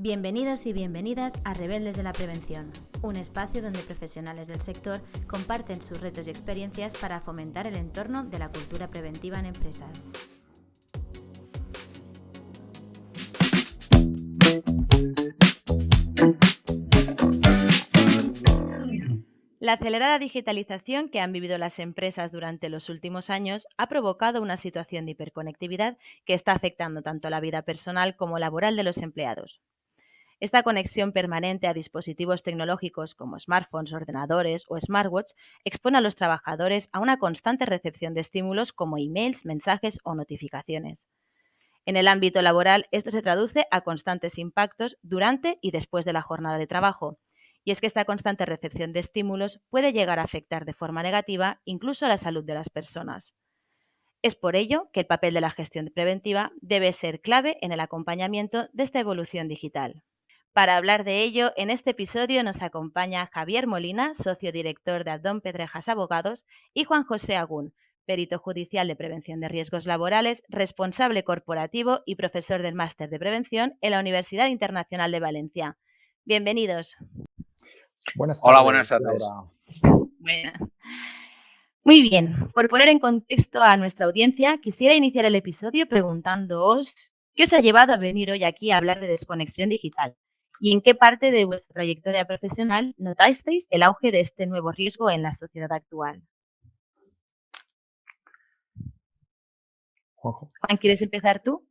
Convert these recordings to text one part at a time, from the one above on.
Bienvenidos y bienvenidas a Rebeldes de la Prevención, un espacio donde profesionales del sector comparten sus retos y experiencias para fomentar el entorno de la cultura preventiva en empresas. La acelerada digitalización que han vivido las empresas durante los últimos años ha provocado una situación de hiperconectividad que está afectando tanto a la vida personal como laboral de los empleados. Esta conexión permanente a dispositivos tecnológicos como smartphones, ordenadores o smartwatch expone a los trabajadores a una constante recepción de estímulos como emails, mensajes o notificaciones. En el ámbito laboral, esto se traduce a constantes impactos durante y después de la jornada de trabajo. Y es que esta constante recepción de estímulos puede llegar a afectar de forma negativa incluso a la salud de las personas. Es por ello que el papel de la gestión preventiva debe ser clave en el acompañamiento de esta evolución digital. Para hablar de ello, en este episodio nos acompaña Javier Molina, socio director de Adón Pedrejas Abogados, y Juan José Agún, perito judicial de prevención de riesgos laborales, responsable corporativo y profesor del Máster de Prevención en la Universidad Internacional de Valencia. Bienvenidos. Buenas tardes. Hola, buenas tardes. Laura. Buenas. Muy bien, por poner en contexto a nuestra audiencia, quisiera iniciar el episodio preguntándoos qué os ha llevado a venir hoy aquí a hablar de desconexión digital y en qué parte de vuestra trayectoria profesional notasteis el auge de este nuevo riesgo en la sociedad actual. Juanjo. Juan, ¿quieres empezar tú?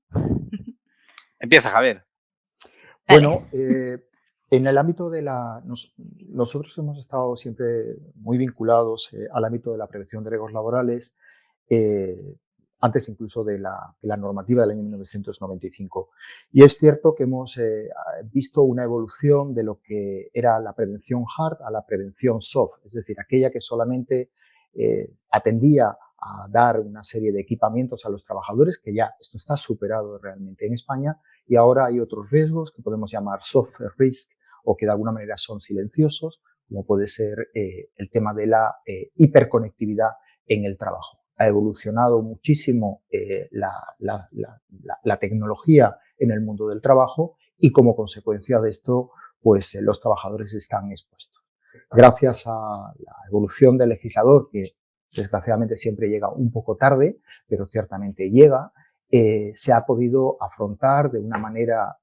Empieza, Javier. Bueno, en el ámbito de nosotros hemos estado siempre muy vinculados al ámbito de la prevención de riesgos laborales, antes incluso de la normativa del año 1995. Y es cierto que hemos visto una evolución de lo que era la prevención hard a la prevención soft, es decir, aquella que solamente atendía a dar una serie de equipamientos a los trabajadores, que ya esto está superado realmente en España, y ahora hay otros riesgos que podemos llamar soft risk o que de alguna manera son silenciosos, como puede ser el tema de la hiperconectividad en el trabajo. Ha evolucionado muchísimo la tecnología en el mundo del trabajo y como consecuencia de esto, pues los trabajadores están expuestos. Gracias a la evolución del legislador, que desgraciadamente siempre llega un poco tarde, pero ciertamente llega, se ha podido afrontar de una manera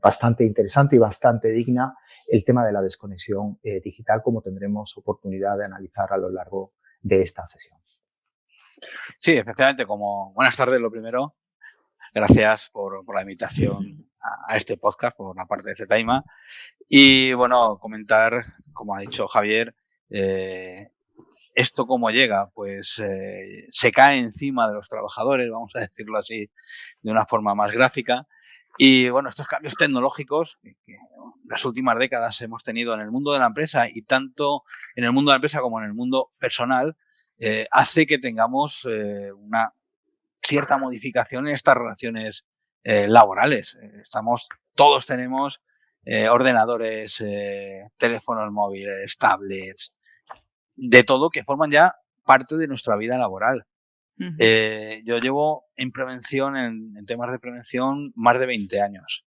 bastante interesante y bastante digna el tema de la desconexión digital, como tendremos oportunidad de analizar a lo largo de esta sesión. Sí, efectivamente, buenas tardes lo primero. Gracias por la invitación a este podcast por la parte de Zetaima. Y bueno, comentar, como ha dicho Javier, ¿esto cómo llega? Pues se cae encima de los trabajadores, vamos a decirlo así de una forma más gráfica. Y bueno, estos cambios tecnológicos que en las últimas décadas hemos tenido en el mundo de la empresa y tanto en el mundo de la empresa como en el mundo personal, hace que tengamos una cierta modificación en estas relaciones laborales. Todos tenemos ordenadores, teléfonos móviles, tablets, de todo que forman ya parte de nuestra vida laboral. Yo llevo en prevención, en temas de prevención, más de 20 años.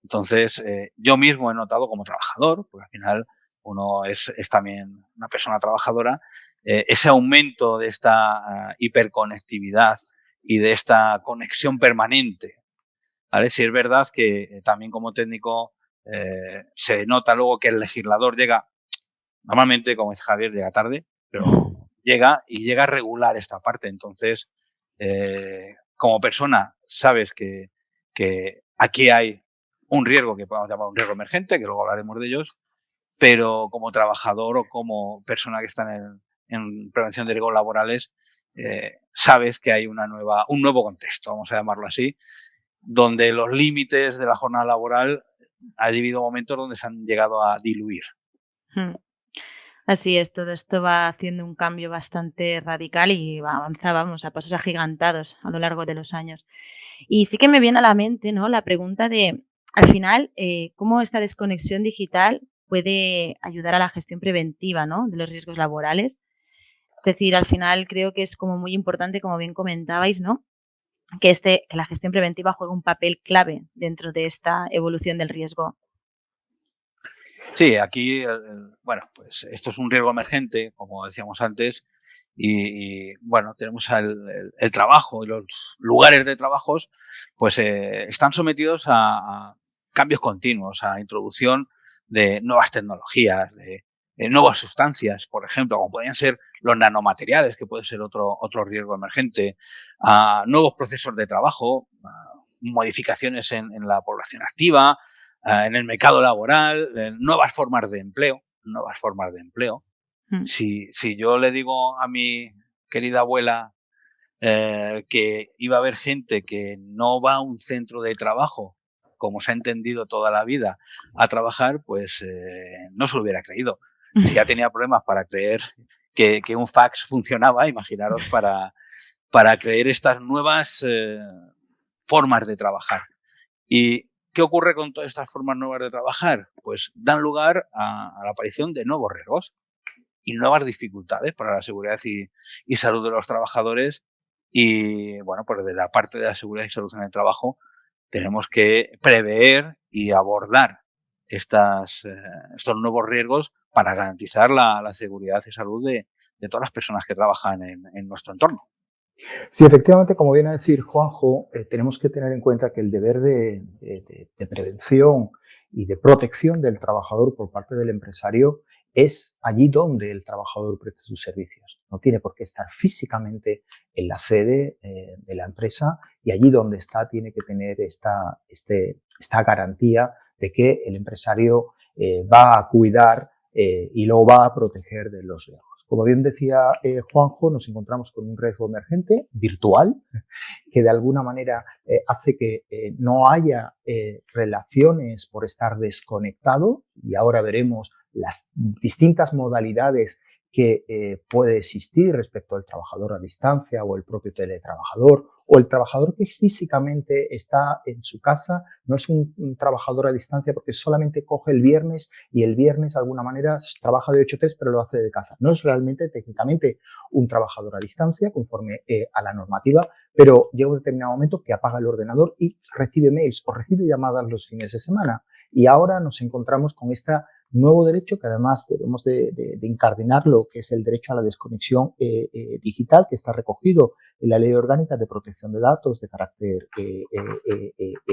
Entonces, yo mismo he notado como trabajador, porque al final uno es también una persona trabajadora, ese aumento de esta hiperconectividad y de esta conexión permanente, ¿vale? Si es verdad que también como técnico se nota luego que el legislador llega, normalmente, como dice Javier, llega tarde, pero llega a regular esta parte. Entonces, como persona, sabes que aquí hay un riesgo que podemos llamar un riesgo emergente, que luego hablaremos de ellos, pero como trabajador o como persona que está en prevención de riesgos laborales, sabes que hay un nuevo contexto, vamos a llamarlo así, donde los límites de la jornada laboral ha habido momentos donde se han llegado a diluir. Así es, todo esto va haciendo un cambio bastante radical y avanzábamos a pasos agigantados a lo largo de los años. Y sí que me viene a la mente, ¿no?, la pregunta de, al final, cómo esta desconexión digital puede ayudar a la gestión preventiva, ¿no?, de los riesgos laborales. Es decir, al final creo que es como muy importante, como bien comentabais, ¿no?, que la gestión preventiva juega un papel clave dentro de esta evolución del riesgo. Sí, aquí, bueno, pues esto es un riesgo emergente, como decíamos antes, y bueno, tenemos el trabajo y los lugares de trabajos, pues están sometidos a cambios continuos, a introducción de nuevas tecnologías, de nuevas sustancias, por ejemplo, como podrían ser los nanomateriales, que puede ser otro riesgo emergente, a nuevos procesos de trabajo, a modificaciones en la población activa, en el mercado laboral, nuevas formas de empleo, nuevas formas de empleo. Si yo le digo a mi querida abuela que iba a haber gente que no va a un centro de trabajo, como se ha entendido toda la vida, a trabajar, pues no se lo hubiera creído. Si ya tenía problemas para creer que un fax funcionaba, imaginaros para creer estas nuevas formas de trabajar. ¿Y qué ocurre con todas estas formas nuevas de trabajar? Pues dan lugar a la aparición de nuevos riesgos y nuevas dificultades para la seguridad y salud de los trabajadores. Y bueno, pues desde la parte de la seguridad y salud en el trabajo tenemos que prever y abordar estos nuevos riesgos para garantizar la seguridad y salud de todas las personas que trabajan en nuestro entorno. Sí, efectivamente, como viene a decir Juanjo, tenemos que tener en cuenta que el deber de prevención y de protección del trabajador por parte del empresario es allí donde el trabajador presta sus servicios. No tiene por qué estar físicamente en la sede de la empresa, y allí donde está tiene que tener esta garantía de que el empresario va a cuidar y lo va a proteger de los riesgos. Como bien decía Juanjo, nos encontramos con un riesgo emergente virtual que de alguna manera hace que no haya relaciones por estar desconectado, y ahora veremos las distintas modalidades que puede existir respecto al trabajador a distancia o el propio teletrabajador, o el trabajador que físicamente está en su casa. No es un trabajador a distancia porque solamente coge el viernes y el viernes de alguna manera trabaja de 8 a 3 pero lo hace de casa. No es realmente técnicamente un trabajador a distancia conforme a la normativa, pero llega un determinado momento que apaga el ordenador y recibe mails o recibe llamadas los fines de semana. Y ahora nos encontramos con este nuevo derecho, que además debemos de incardinarlo, que es el derecho a la desconexión digital, que está recogido en la Ley Orgánica de Protección de Datos de carácter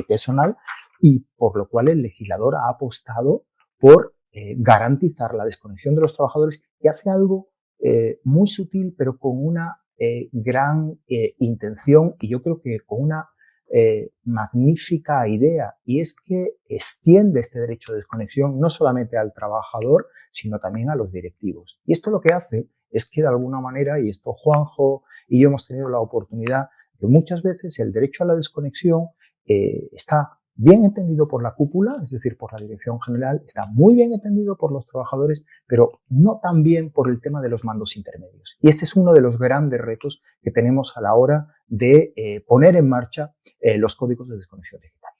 personal, y por lo cual el legislador ha apostado por garantizar la desconexión de los trabajadores, y hace algo muy sutil, pero con una gran intención, y yo creo que con una magnífica idea, y es que extiende este derecho de desconexión no solamente al trabajador, sino también a los directivos. Y esto lo que hace es que de alguna manera, y esto Juanjo y yo hemos tenido la oportunidad, que muchas veces el derecho a la desconexión está bien entendido por la cúpula, es decir, por la dirección general, está muy bien entendido por los trabajadores, pero no tan bien por el tema de los mandos intermedios. Y este es uno de los grandes retos que tenemos a la hora de poner en marcha los códigos de desconexión digital.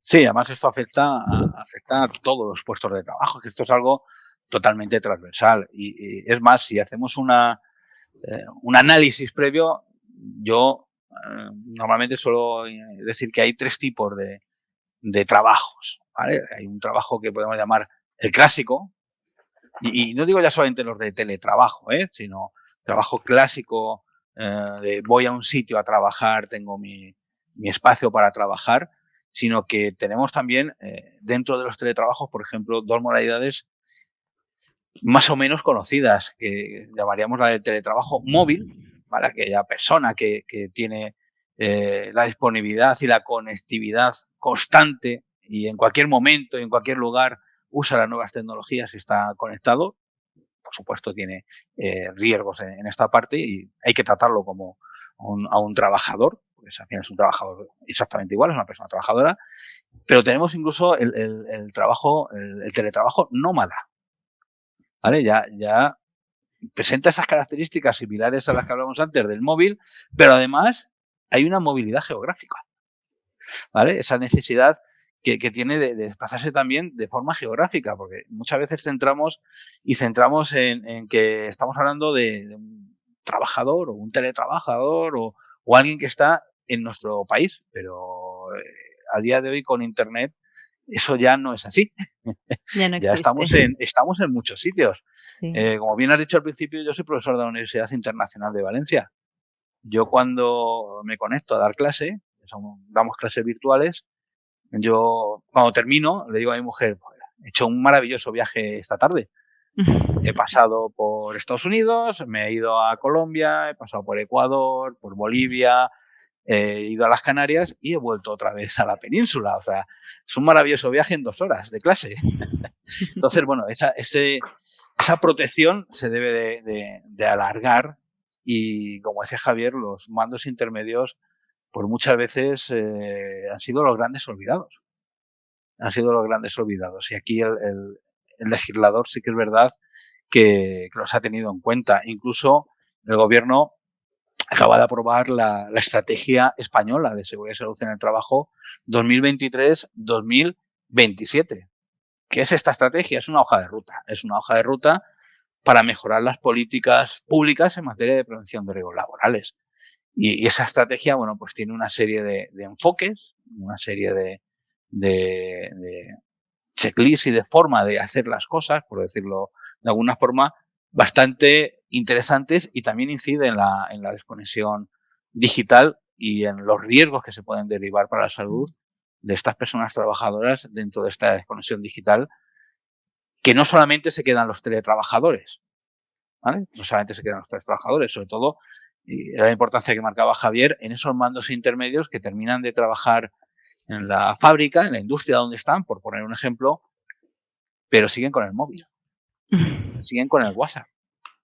Sí, además esto afecta a todos los puestos de trabajo, que esto es algo totalmente transversal. Y es más, si hacemos un análisis previo, yo normalmente suelo decir que hay 3 tipos de trabajos, ¿vale? Hay un trabajo que podemos llamar el clásico, y no digo ya solamente los de teletrabajo, sino trabajo clásico de voy a un sitio a trabajar, tengo mi espacio para trabajar, sino que tenemos también dentro de los teletrabajos, por ejemplo, 2 modalidades más o menos conocidas, que llamaríamos la del teletrabajo móvil, ¿vale? Aquella persona que tiene la disponibilidad y la conectividad constante y en cualquier momento y en cualquier lugar usa las nuevas tecnologías y está conectado. Por supuesto, tiene riesgos en esta parte y hay que tratarlo como a un trabajador, porque al final es un trabajador exactamente igual, es una persona trabajadora, pero tenemos incluso el teletrabajo nómada, ¿vale? Ya presenta esas características similares a las que hablamos antes del móvil, pero además hay una movilidad geográfica, ¿vale? Esa necesidad que tiene de desplazarse también de forma geográfica, porque muchas veces centramos en que estamos hablando de un trabajador o un teletrabajador o o alguien que está en nuestro país, pero a día de hoy con Internet eso ya no es así. Ya no Ya existe. estamos en muchos sitios. Sí. Como bien has dicho al principio, yo soy profesor de la Universidad Internacional de Valencia. Yo cuando me conecto a dar clase, damos clases virtuales, yo cuando termino le digo a mi mujer, pues, he hecho un maravilloso viaje esta tarde. He pasado por Estados Unidos, me he ido a Colombia, he pasado por Ecuador, por Bolivia, he ido a las Canarias y he vuelto otra vez a la península. O sea, es un maravilloso viaje en 2 horas de clase. Entonces, bueno, esa protección se debe de alargar y, como decía Javier, los mandos intermedios, pues muchas veces han sido los grandes olvidados. Han sido los grandes olvidados. Y aquí el legislador sí que es verdad que los ha tenido en cuenta. Incluso el gobierno acaba de aprobar la Estrategia Española de Seguridad y Salud en el Trabajo 2023-2027. ¿Qué es esta estrategia? Es una hoja de ruta. Es una hoja de ruta para mejorar las políticas públicas en materia de prevención de riesgos laborales. Y esa estrategia, bueno, pues tiene una serie de enfoques, una serie de checklists y de forma de hacer las cosas, por decirlo de alguna forma, bastante interesantes, y también incide en la desconexión digital y en los riesgos que se pueden derivar para la salud de estas personas trabajadoras dentro de esta desconexión digital, que no solamente se quedan los teletrabajadores, ¿vale? No solamente se quedan los teletrabajadores, sobre todo, y era la importancia que marcaba Javier, en esos mandos intermedios que terminan de trabajar en la fábrica, en la industria donde están, por poner un ejemplo, pero siguen con el móvil, siguen con el WhatsApp.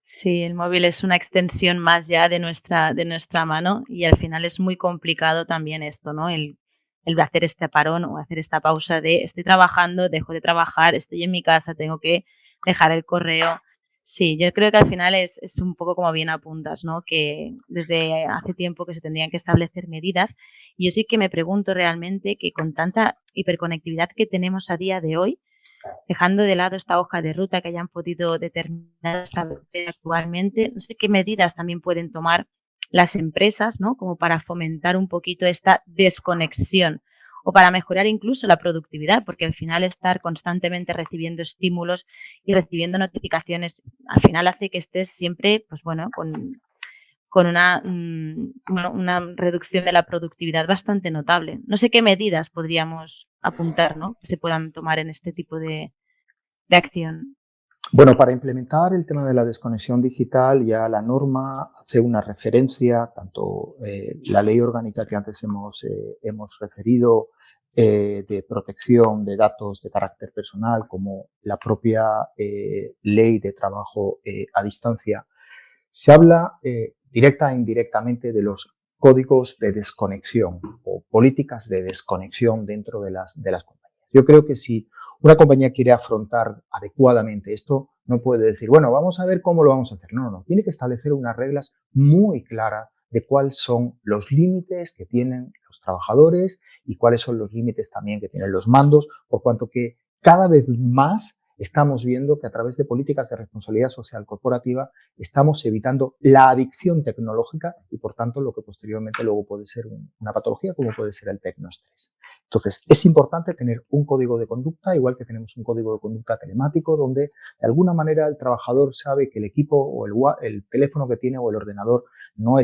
Sí, el móvil es una extensión más ya de nuestra mano, y al final es muy complicado también esto, ¿no? El hacer este parón o hacer esta pausa de estoy trabajando, dejo de trabajar, estoy en mi casa, tengo que dejar el correo. Sí, yo creo que al final es un poco como bien apuntas, ¿no? Que desde hace tiempo que se tendrían que establecer medidas, y yo sí que me pregunto realmente que con tanta hiperconectividad que tenemos a día de hoy, dejando de lado esta hoja de ruta que hayan podido determinar actualmente, no sé qué medidas también pueden tomar las empresas, ¿no? Como para fomentar un poquito esta desconexión o para mejorar incluso la productividad, porque al final estar constantemente recibiendo estímulos y recibiendo notificaciones, al final hace que estés siempre, pues bueno, con una reducción de la productividad bastante notable. No sé qué medidas podríamos apuntar, ¿no? Que se puedan tomar en este tipo de acción. Bueno, para implementar el tema de la desconexión digital, ya la norma hace una referencia, tanto la ley orgánica que antes hemos referido, de protección de datos de carácter personal, como la propia ley de trabajo a distancia. Se habla directa e indirectamente de los códigos de desconexión o políticas de desconexión dentro de las compañías. Yo creo que si una compañía quiere afrontar adecuadamente esto, no puede decir, bueno, vamos a ver cómo lo vamos a hacer. No. Tiene que establecer unas reglas muy claras de cuáles son los límites que tienen los trabajadores y cuáles son los límites también que tienen los mandos, por cuanto que cada vez más estamos viendo que a través de políticas de responsabilidad social corporativa estamos evitando la adicción tecnológica y, por tanto, lo que posteriormente luego puede ser una patología como puede ser el tecnoestrés. Entonces, es importante tener un código de conducta, igual que tenemos un código de conducta telemático, donde de alguna manera el trabajador sabe que el equipo o el teléfono que tiene o el ordenador no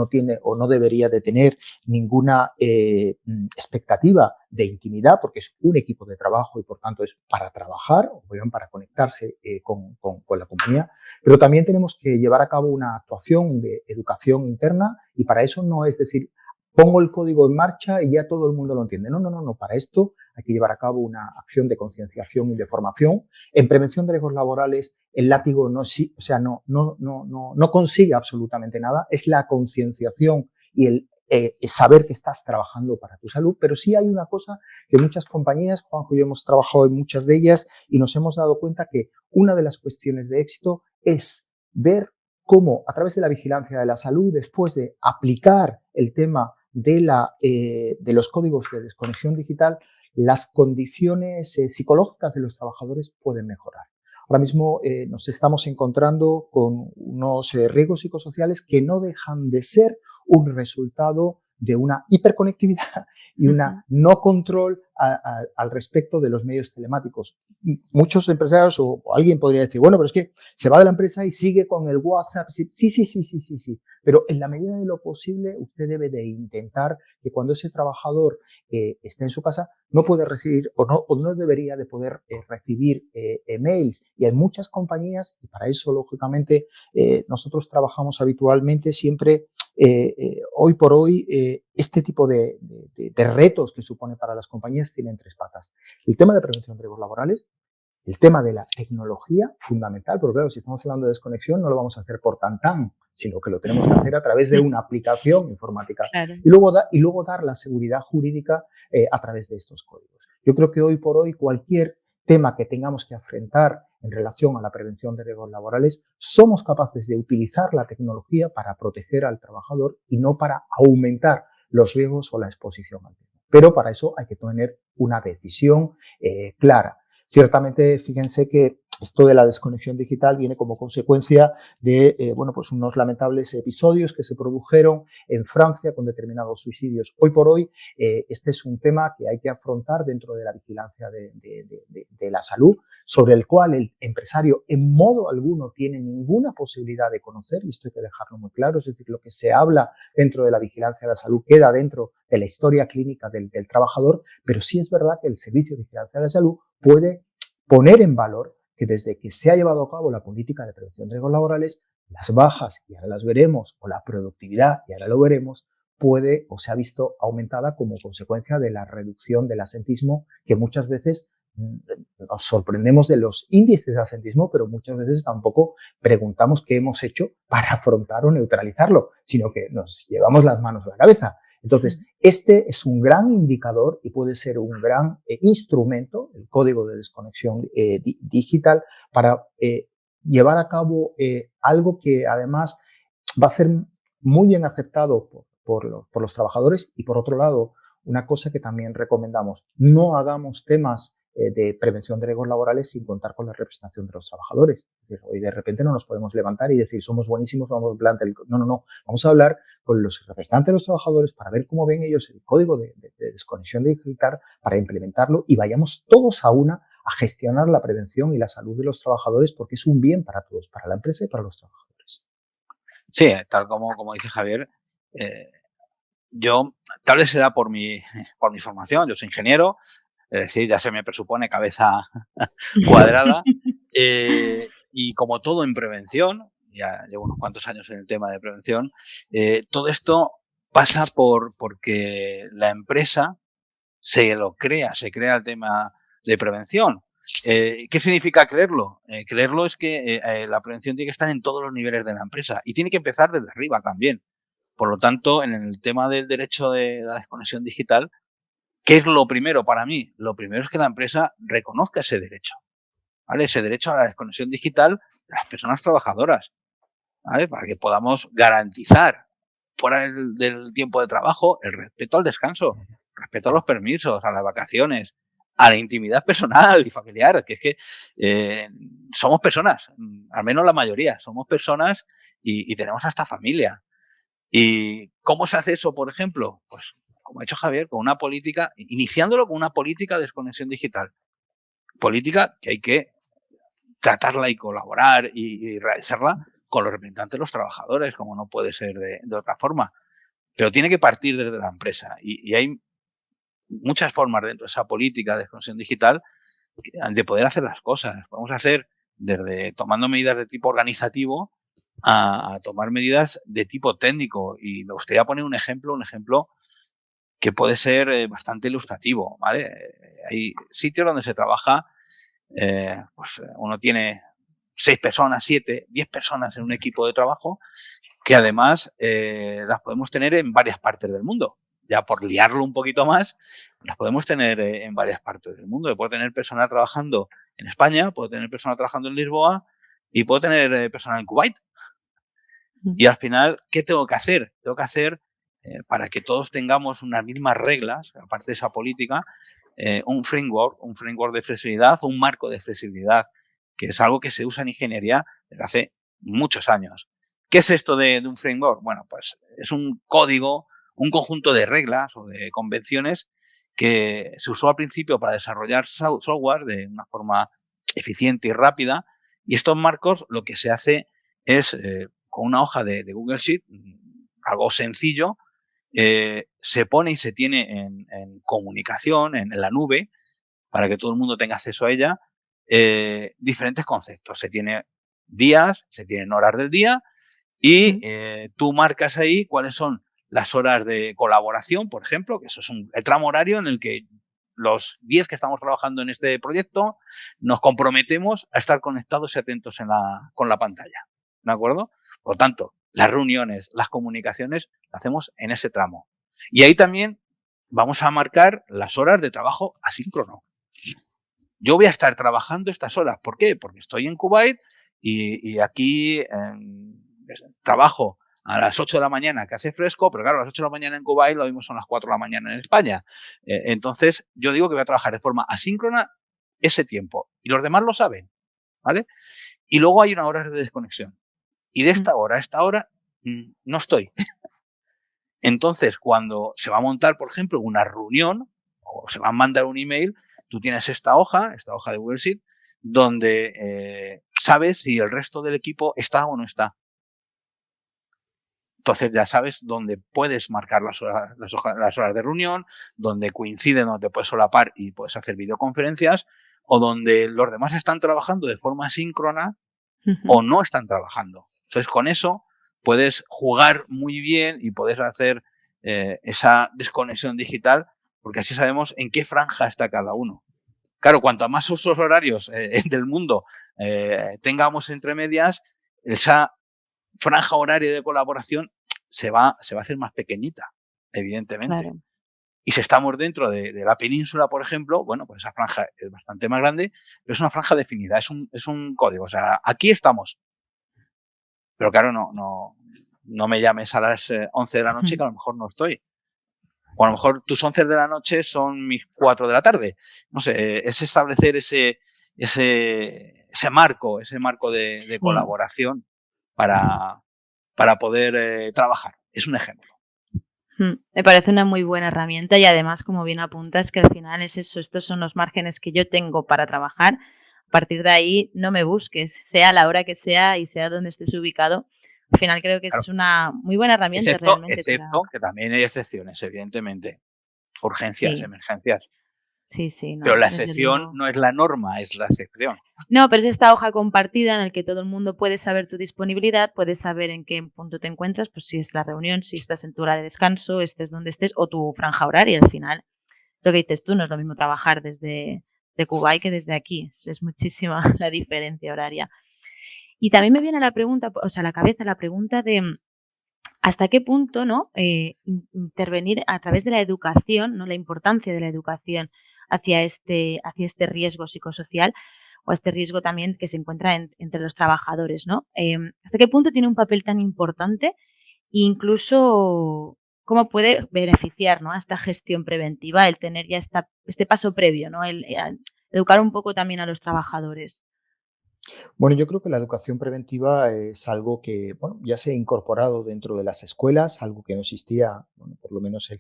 tiene o no debería de tener ninguna expectativa de intimidad, porque es un equipo de trabajo y, por tanto, es para trabajar o bien para conectarse con la compañía. Pero también tenemos que llevar a cabo una actuación de educación interna, y para eso no es decir, pongo el código en marcha y ya todo el mundo lo entiende. No. Para esto hay que llevar a cabo una acción de concienciación y de formación. En prevención de riesgos laborales, el látigo no consigue absolutamente nada. Es la concienciación y el saber que estás trabajando para tu salud, pero sí hay una cosa que muchas compañías, Juanjo y yo hemos trabajado en muchas de ellas y nos hemos dado cuenta que una de las cuestiones de éxito es ver cómo a través de la vigilancia de la salud, después de aplicar el tema de los códigos de desconexión digital, las condiciones psicológicas de los trabajadores pueden mejorar. Ahora mismo nos estamos encontrando con unos riesgos psicosociales que no dejan de ser un resultado de una hiperconectividad y una no control al respecto de los medios telemáticos. Muchos empresarios o alguien podría decir, bueno, pero es que se va de la empresa y sigue con el WhatsApp. Sí. Pero en la medida de lo posible, usted debe de intentar que cuando ese trabajador esté en su casa, no puede recibir o no debería de poder recibir emails. Y hay muchas compañías, y para eso, lógicamente, nosotros trabajamos habitualmente siempre hoy por hoy, este tipo de retos que supone para las compañías tienen tres patas. El tema de prevención de riesgos laborales, el tema de la tecnología, fundamental, porque claro, si estamos hablando de desconexión, no lo vamos a hacer por tan, sino que lo tenemos que hacer a través de una aplicación informática. Claro. Y luego dar la seguridad jurídica a través de estos códigos. Yo creo que hoy por hoy cualquier tema que tengamos que afrontar en relación a la prevención de riesgos laborales, somos capaces de utilizar la tecnología para proteger al trabajador y no para aumentar los riesgos o la exposición al mismo. Pero para eso hay que tener una decisión clara. Ciertamente, fíjense que esto de la desconexión digital viene como consecuencia de pues unos lamentables episodios que se produjeron en Francia con determinados suicidios. Hoy por hoy, este es un tema que hay que afrontar dentro de la vigilancia de la salud, sobre el cual el empresario en modo alguno tiene ninguna posibilidad de conocer, y esto hay que dejarlo muy claro, es decir, lo que se habla dentro de la vigilancia de la salud queda dentro de la historia clínica del trabajador, pero sí es verdad que el Servicio de Vigilancia de la Salud puede poner en valor que desde que se ha llevado a cabo la política de prevención de riesgos laborales, las bajas, y ahora las veremos, o la productividad, y ahora lo veremos, puede o se ha visto aumentada como consecuencia de la reducción del asentismo, que muchas veces nos sorprendemos de los índices de asentismo, pero muchas veces tampoco preguntamos qué hemos hecho para afrontar o neutralizarlo, sino que nos llevamos las manos a la cabeza. Entonces, este es un gran indicador y puede ser un gran instrumento, el código de desconexión digital, para llevar a cabo algo que además va a ser muy bien aceptado por los trabajadores. Y por otro lado, una cosa que también recomendamos, no hagamos temas de prevención de riesgos laborales sin contar con la representación de los trabajadores. Es decir, hoy de repente no nos podemos levantar y decir, somos buenísimos, vamos a plantear. No. Vamos a hablar con los representantes de los trabajadores para ver cómo ven ellos el código de desconexión digital, para implementarlo y vayamos todos a una a gestionar la prevención y la salud de los trabajadores, porque es un bien para todos, para la empresa y para los trabajadores. Sí, tal como dice Javier, yo, tal vez será por mi formación, yo soy ingeniero, es decir, ya se me presupone cabeza cuadrada, y como todo en prevención, ya llevo unos cuantos años en el tema de prevención, todo esto pasa porque la empresa se crea el tema de prevención. ¿Qué significa creerlo? Creerlo es que la prevención tiene que estar en todos los niveles de la empresa y tiene que empezar desde arriba también. Por lo tanto, en el tema del derecho de la desconexión digital, ¿qué es lo primero para mí? Lo primero es que la empresa reconozca ese derecho, ¿vale? Ese derecho a la desconexión digital de las personas trabajadoras, ¿vale? Para que podamos garantizar, fuera del tiempo de trabajo, el respeto al descanso, respeto a los permisos, a las vacaciones, a la intimidad personal y familiar, que es que somos personas, al menos la mayoría, somos personas y tenemos hasta familia. ¿Y cómo se hace eso, por ejemplo? Pues, como ha dicho Javier, con una política, iniciándolo con una política de desconexión digital. Política que hay que tratarla y colaborar y realizarla con los representantes de los trabajadores, como no puede ser de otra forma. Pero tiene que partir desde la empresa. Y hay muchas formas dentro de esa política de desconexión digital de poder hacer las cosas. Podemos hacer desde tomando medidas de tipo organizativo a tomar medidas de tipo técnico. Y me gustaría poner un ejemplo que puede ser bastante ilustrativo, ¿vale? Hay sitios donde se trabaja, pues uno tiene 6 personas, 7, 10 personas en un equipo de trabajo, que además las podemos tener en varias partes del mundo. Ya por liarlo un poquito más, las podemos tener en varias partes del mundo. Puedo tener personal trabajando en España, puedo tener personal trabajando en Lisboa y puedo tener personal en Kuwait. Y al final, ¿qué tengo que hacer? Tengo que hacer, para que todos tengamos unas mismas reglas, aparte de esa política, un framework de flexibilidad, un marco de flexibilidad, que es algo que se usa en ingeniería desde hace muchos años. ¿Qué es esto de un framework? Bueno, pues es un código, un conjunto de reglas o de convenciones que se usó al principio para desarrollar software de una forma eficiente y rápida. Y estos marcos lo que se hace es, con una hoja de Google Sheet, algo sencillo, se pone y se tiene en comunicación, en la nube, para que todo el mundo tenga acceso a ella, diferentes conceptos. Se tiene días, se tienen horas del día y tú marcas ahí cuáles son las horas de colaboración, por ejemplo, que eso es el tramo horario en el que los 10 que estamos trabajando en este proyecto nos comprometemos a estar conectados y atentos con la pantalla. ¿De acuerdo? Por lo tanto, las reuniones, las comunicaciones, las hacemos en ese tramo. Y ahí también vamos a marcar las horas de trabajo asíncrono. Yo voy a estar trabajando estas horas. ¿Por qué? Porque estoy en Kuwait y aquí trabajo a las 8 de la mañana, que hace fresco, pero claro, a las 8 de la mañana en Kuwait lo mismo son las 4 de la mañana en España. Entonces, yo digo que voy a trabajar de forma asíncrona ese tiempo. Y los demás lo saben, ¿vale? Y luego hay una hora de desconexión. Y de esta hora a esta hora no estoy. Entonces, cuando se va a montar, por ejemplo, una reunión o se va a mandar un email, tú tienes esta hoja de Google Sheet, donde sabes si el resto del equipo está o no está. Entonces ya sabes dónde puedes marcar las horas de reunión, donde coinciden, donde puedes solapar y puedes hacer videoconferencias, o donde los demás están trabajando de forma síncrona o no están trabajando. Entonces con eso puedes jugar muy bien y puedes hacer esa desconexión digital, porque así sabemos en qué franja está cada uno. Claro, cuanto más usos horarios del mundo tengamos entre medias, esa franja horaria de colaboración se va a hacer más pequeñita, evidentemente. Claro. Y si estamos dentro de la península, por ejemplo, bueno, pues esa franja es bastante más grande, pero es una franja definida, es un código. O sea, aquí estamos. Pero claro, no me llames a las 11 de la noche, que a lo mejor no estoy. O a lo mejor tus 11 de la noche son mis 4 de la tarde. No sé, es establecer ese marco de colaboración para poder trabajar. Es un ejemplo. Me parece una muy buena herramienta y además, como bien apuntas, que al final es eso, estos son los márgenes que yo tengo para trabajar. A partir de ahí, no me busques, sea la hora que sea y sea donde estés ubicado. Al final creo que es una muy buena herramienta realmente. Excepto que también hay excepciones, evidentemente. Urgencias, emergencias. Sí, no, pero la excepción no es la norma, es la excepción. No, pero es esta hoja compartida en la que todo el mundo puede saber tu disponibilidad, puedes saber en qué punto te encuentras, pues si es la reunión, si estás en tu hora de descanso, estés donde estés, o tu franja horaria. Al final, lo que dices tú, no es lo mismo trabajar desde Kuwait que desde aquí. Es muchísima la diferencia horaria. Y también me viene a la cabeza la pregunta de hasta qué punto, ¿no? Intervenir a través de la educación, ¿no? La importancia de la educación hacia este riesgo psicosocial o este riesgo también que se encuentra entre los trabajadores, ¿no? ¿Hasta qué punto tiene un papel tan importante? E incluso, ¿cómo puede beneficiar, ¿no? a esta gestión preventiva el tener ya este paso previo, ¿no? El educar un poco también a los trabajadores. Bueno, yo creo que la educación preventiva es algo que, bueno, ya se ha incorporado dentro de las escuelas, algo que no existía, bueno, por lo menos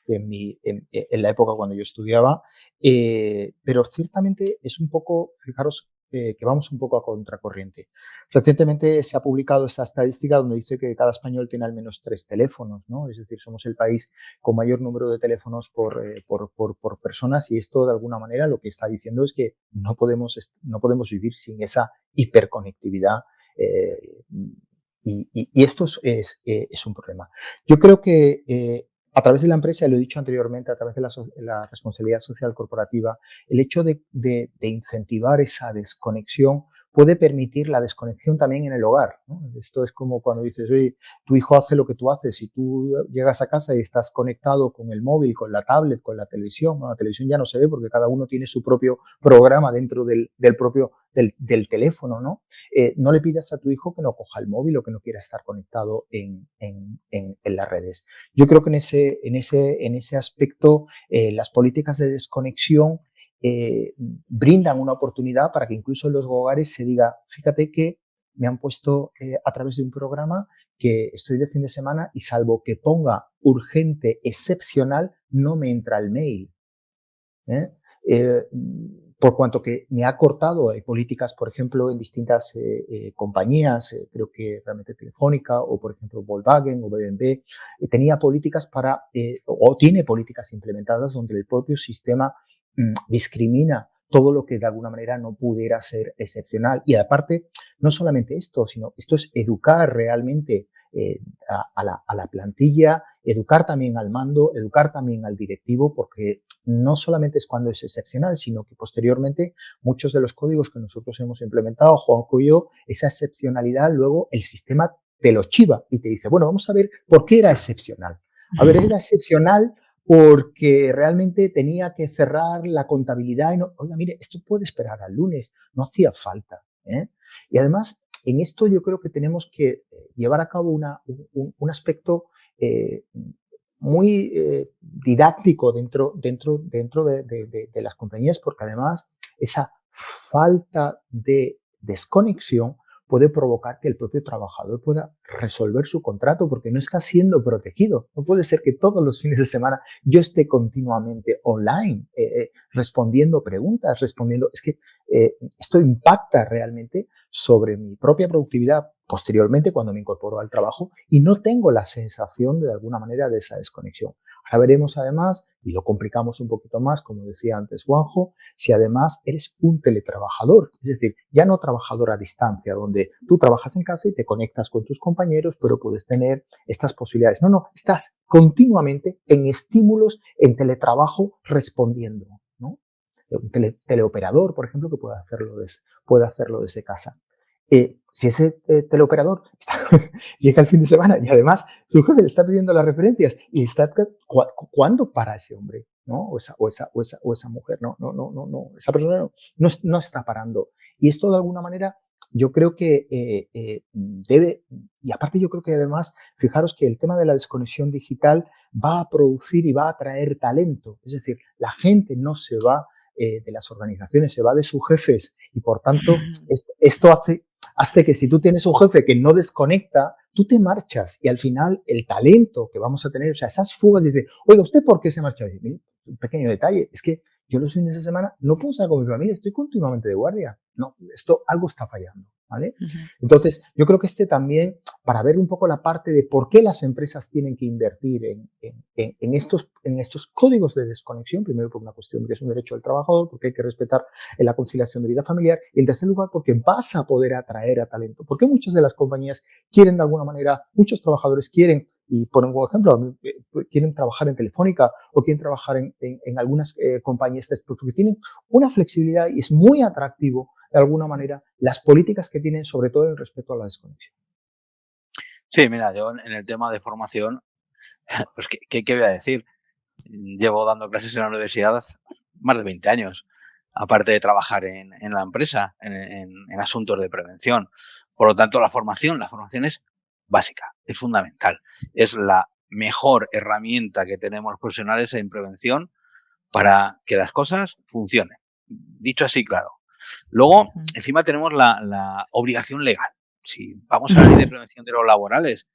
en la época cuando yo estudiaba, pero ciertamente es un poco, fijaros, que vamos un poco a contracorriente. Recientemente se ha publicado esa estadística donde dice que cada español tiene al menos 3 teléfonos, ¿no? Es decir, somos el país con mayor número de teléfonos por personas, y esto de alguna manera lo que está diciendo es que no podemos vivir sin esa hiperconectividad, y esto es un problema. Yo creo que a través de la empresa, lo he dicho anteriormente, a través de la responsabilidad social corporativa, el hecho de incentivar esa desconexión puede permitir la desconexión también en el hogar, ¿no? Esto es como cuando dices, oye, tu hijo hace lo que tú haces y tú llegas a casa y estás conectado con el móvil, con la tablet, con la televisión. Bueno, la televisión ya no se ve porque cada uno tiene su propio programa dentro del teléfono, ¿no? No le pidas a tu hijo que no coja el móvil o que no quiera estar conectado en las redes. Yo creo que en ese aspecto las políticas de desconexión brindan una oportunidad para que incluso en los hogares se diga, fíjate que me han puesto a través de un programa que estoy de fin de semana y salvo que ponga urgente, excepcional, no me entra el mail. Por cuanto que me ha cortado políticas, por ejemplo, en distintas compañías, creo que realmente Telefónica o, por ejemplo, Volkswagen o BMW, tenía políticas o tiene políticas implementadas donde el propio sistema discrimina todo lo que de alguna manera no pudiera ser excepcional. Y aparte, no solamente esto, sino esto es educar realmente a la plantilla, educar también al mando, educar también al directivo, porque no solamente es cuando es excepcional, sino que posteriormente muchos de los códigos que nosotros hemos implementado, Juanjo y yo, esa excepcionalidad luego el sistema te lo chiva y te dice, bueno, vamos a ver por qué era excepcional. A ver, era excepcional porque realmente tenía que cerrar la contabilidad y no, oiga, mire, esto puede esperar al lunes, no hacía falta. Y además, en esto yo creo que tenemos que llevar a cabo un aspecto muy didáctico dentro de las compañías, porque además esa falta de desconexión puede provocar que el propio trabajador pueda resolver su contrato porque no está siendo protegido. No puede ser que todos los fines de semana yo esté continuamente online respondiendo preguntas, Es que esto impacta realmente sobre mi propia productividad posteriormente cuando me incorporo al trabajo y no tengo la sensación de alguna manera de esa desconexión. Ahora veremos además, y lo complicamos un poquito más, como decía antes Juanjo, si además eres un teletrabajador, es decir, ya no trabajador a distancia, donde tú trabajas en casa y te conectas con tus compañeros, pero puedes tener estas posibilidades. No, estás continuamente en estímulos, en teletrabajo, respondiendo, ¿no? Un teleoperador, por ejemplo, que puede hacerlo desde casa. Si ese teleoperador llega el fin de semana y además su jefe le está pidiendo las referencias y ¿cuándo para ese hombre? ¿No? O esa mujer, no, esa persona no está parando. Y esto de alguna manera yo creo que debe, y aparte yo creo que además, fijaros que el tema de la desconexión digital va a producir y va a atraer talento. Es decir, la gente no se va de las organizaciones, se va de sus jefes y por tanto esto hace que si tú tienes un jefe que no desconecta, tú te marchas y al final el talento que vamos a tener, o sea, esas fugas, dice, oiga, ¿usted por qué se marcha? Un pequeño detalle, es que yo los fines de semana no puedo estar con mi familia, estoy continuamente de guardia. No, algo está fallando, ¿vale? Entonces, yo creo que también, para ver un poco la parte de por qué las empresas tienen que invertir en estos códigos de desconexión, primero por una cuestión que es un derecho del trabajador, porque hay que respetar la conciliación de vida familiar, y en tercer lugar, porque vas a poder atraer a talento, porque muchas de las compañías quieren de alguna manera, muchos trabajadores quieren, y por un ejemplo, quieren trabajar en Telefónica o quieren trabajar en algunas compañías porque tienen una flexibilidad y es muy atractivo de alguna manera las políticas que tienen, sobre todo en respecto a la desconexión. Sí, mira, yo en el tema de formación, pues ¿qué voy a decir? Llevo dando clases en la universidad más de 20 años, aparte de trabajar en la empresa, en asuntos de prevención. Por lo tanto, la formación es básica, es fundamental. Es la mejor herramienta que tenemos los profesionales en prevención para que las cosas funcionen. Dicho así, claro. Luego, encima tenemos la obligación legal. Si vamos a la ley de prevención de los laborales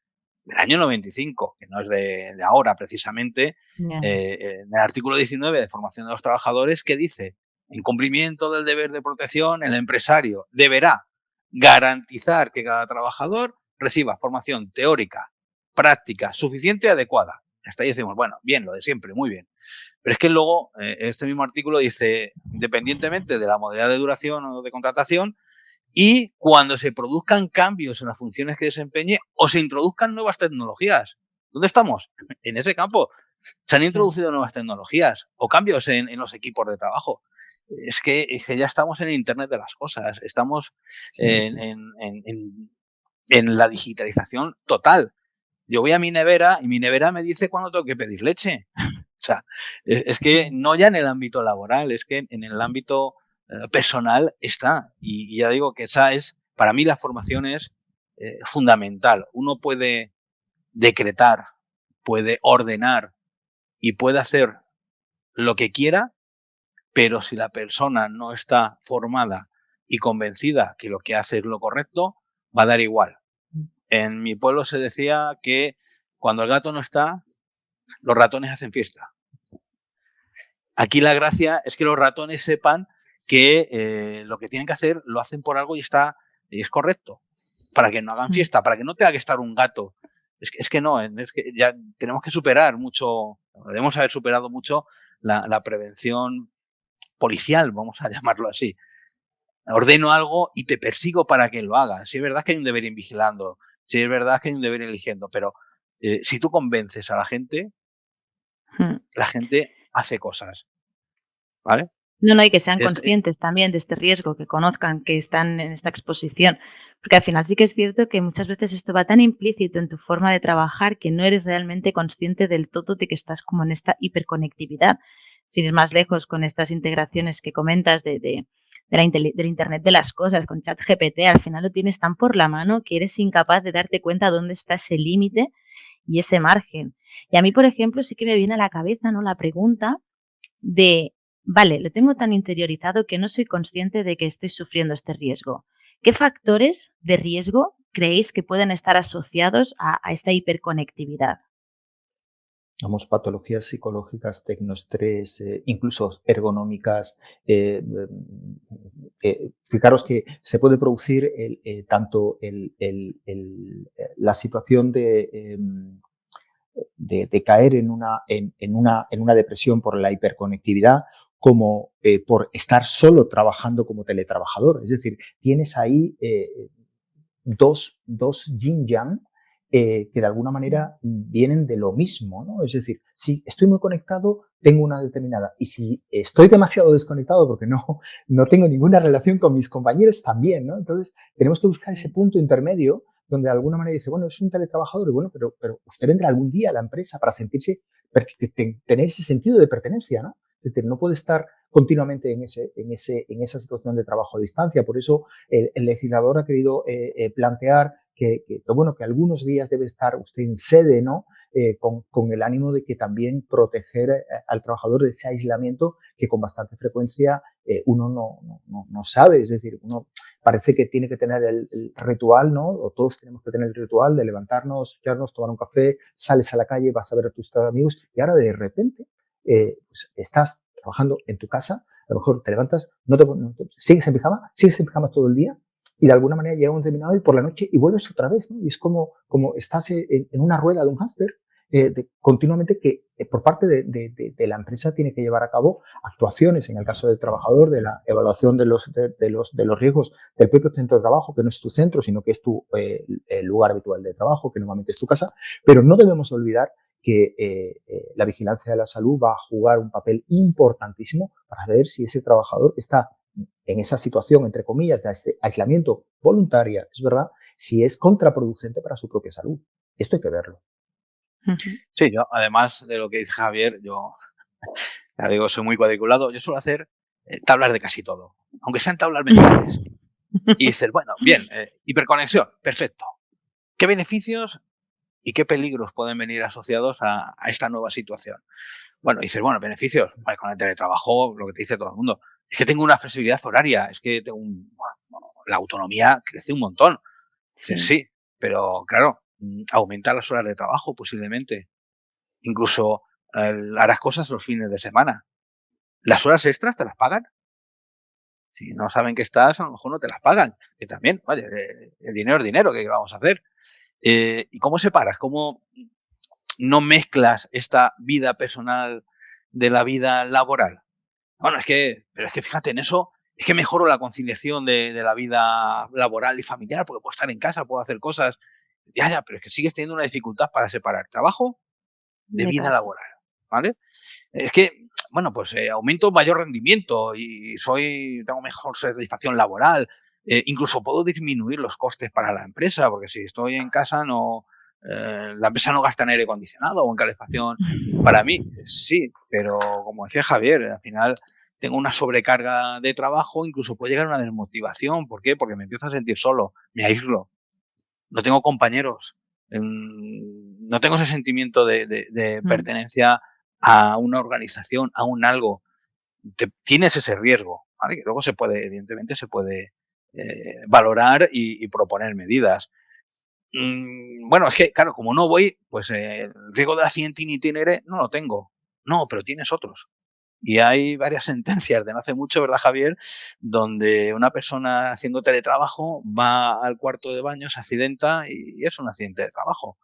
del año 95, que no es de ahora precisamente, en el artículo 19 de formación de los trabajadores, que dice, en cumplimiento del deber de protección, el empresario deberá garantizar que cada trabajador reciba formación teórica, práctica, suficiente y adecuada. Hasta ahí decimos, bueno, bien, lo de siempre, muy bien. Pero es que luego este mismo artículo dice, independientemente de la modalidad de duración o de contratación, y cuando se produzcan cambios en las funciones que desempeñe o se introduzcan nuevas tecnologías. ¿Dónde estamos? En ese campo. Se han introducido nuevas tecnologías o cambios en los equipos de trabajo. Es que ya estamos en el Internet de las cosas, estamos en la digitalización total. Yo voy a mi nevera y mi nevera me dice cuándo tengo que pedir leche. O sea, es que no ya en el ámbito laboral, es que en el ámbito personal está. Y ya digo que para mí la formación es fundamental. Uno puede decretar, puede ordenar y puede hacer lo que quiera, pero si la persona no está formada y convencida que lo que hace es lo correcto, va a dar igual. Mm. En mi pueblo se decía que cuando el gato no está, los ratones hacen fiesta. Aquí la gracia es que los ratones sepan que lo que tienen que hacer lo hacen por algo y es correcto, para que no hagan fiesta, para que no tenga que estar un gato. Es que no, es que ya tenemos que superar mucho, debemos haber superado mucho la prevención policial, vamos a llamarlo así. Ordeno algo y te persigo para que lo hagas. Si es verdad que hay un deber ir vigilando, si es verdad que hay un deber ir eligiendo, pero si tú convences a la gente hace cosas, ¿vale? No, y que sean Eh, conscientes también de este riesgo, que conozcan que están en esta exposición, porque al final sí que es cierto que muchas veces esto va tan implícito en tu forma de trabajar que no eres realmente consciente del todo de que estás como en esta hiperconectividad. Sin ir más lejos, con estas integraciones que comentas del Internet de las cosas, con ChatGPT, al final lo tienes tan por la mano que eres incapaz de darte cuenta dónde está ese límite y ese margen. Y a mí, por ejemplo, sí que me viene a la cabeza, ¿no?, la pregunta de, vale, lo tengo tan interiorizado que no soy consciente de que estoy sufriendo este riesgo. ¿Qué factores de riesgo creéis que pueden estar asociados a esta hiperconectividad? Vamos, patologías psicológicas, tecnoestrés, incluso ergonómicas. Fijaros que se puede producir tanto la situación de caer en una depresión por la hiperconectividad, como por estar solo trabajando como teletrabajador. Es decir, tienes ahí dos yin-yang que de alguna manera vienen de lo mismo, ¿no? Es decir, si estoy muy conectado, tengo una determinada. Y si estoy demasiado desconectado porque no tengo ninguna relación con mis compañeros, también, ¿no? Entonces, tenemos que buscar ese punto intermedio donde de alguna manera dice, bueno, es un teletrabajador, y bueno, pero usted vendrá algún día a la empresa para sentirse, tener ese sentido de pertenencia, ¿no? Es decir, no puede estar continuamente en esa situación de trabajo a distancia. Por eso el legislador ha querido plantear que algunos días debe estar usted en sede, ¿no? Con el ánimo de que también proteger al trabajador de ese aislamiento que con bastante frecuencia uno no sabe. Es decir, uno parece que tiene que tener el ritual, ¿no? O todos tenemos que tener el ritual de levantarnos, echarnos, tomar un café, sales a la calle, vas a ver a tus amigos y ahora de repente pues estás trabajando en tu casa, a lo mejor te levantas, sigues en pijama todo el día y de alguna manera llega un determinado y por la noche y vuelves otra vez, ¿no? Y es como estás en una rueda de un hámster continuamente que por parte de la empresa tiene que llevar a cabo actuaciones, en el caso del trabajador, de la evaluación de los riesgos del propio centro de trabajo, que no es tu centro, sino que es tu el lugar habitual de trabajo, que normalmente es tu casa, pero no debemos olvidar que la vigilancia de la salud va a jugar un papel importantísimo para ver si ese trabajador está en esa situación, entre comillas, de aislamiento voluntaria, es verdad, si es contraproducente para su propia salud. Esto hay que verlo. Sí, yo, además de lo que dice Javier, yo, ya digo, soy muy cuadriculado, yo suelo hacer tablas de casi todo, aunque sean tablas mentales. Y dices, bueno, bien, hiperconexión, perfecto. ¿Qué beneficios y qué peligros pueden venir asociados a esta nueva situación? Bueno, dices, bueno, beneficios, vale, con el teletrabajo, lo que te dice todo el mundo, es que tengo una flexibilidad horaria, es que tengo la autonomía crece un montón. Dices, sí, pero claro, aumenta las horas de trabajo posiblemente. Incluso harás cosas los fines de semana. ¿Las horas extras te las pagan? Si no saben que estás, a lo mejor no te las pagan. Que también, vale, el dinero es dinero, ¿qué vamos a hacer? ¿Y cómo separas? ¿Cómo no mezclas esta vida personal de la vida laboral? Bueno, pero es que fíjate en eso, es que mejoro la conciliación de la vida laboral y familiar, porque puedo estar en casa, puedo hacer cosas. Ya, pero es que sigues teniendo una dificultad para separar trabajo de De vida casa. laboral, ¿vale? Es que, bueno, pues aumento mayor rendimiento y tengo mejor satisfacción laboral. Incluso puedo disminuir los costes para la empresa, porque si estoy en casa la empresa no gasta en aire acondicionado o en calefacción para mí. Sí, pero como decía Javier, al final tengo una sobrecarga de trabajo, incluso puede llegar a una desmotivación. ¿Por qué? Porque me empiezo a sentir solo, me aíslo, no tengo compañeros, no tengo ese sentimiento de pertenencia a una organización, a un algo. Tienes ese riesgo, ¿vale? Que luego evidentemente se puede valorar y proponer medidas. Bueno, es que, claro, como no voy, pues el riesgo de la siguiente itinere no lo tengo. No, pero tienes otros. Y hay varias sentencias de no hace mucho, ¿verdad, Javier? Donde una persona haciendo teletrabajo va al cuarto de baño, se accidenta y es un accidente de trabajo.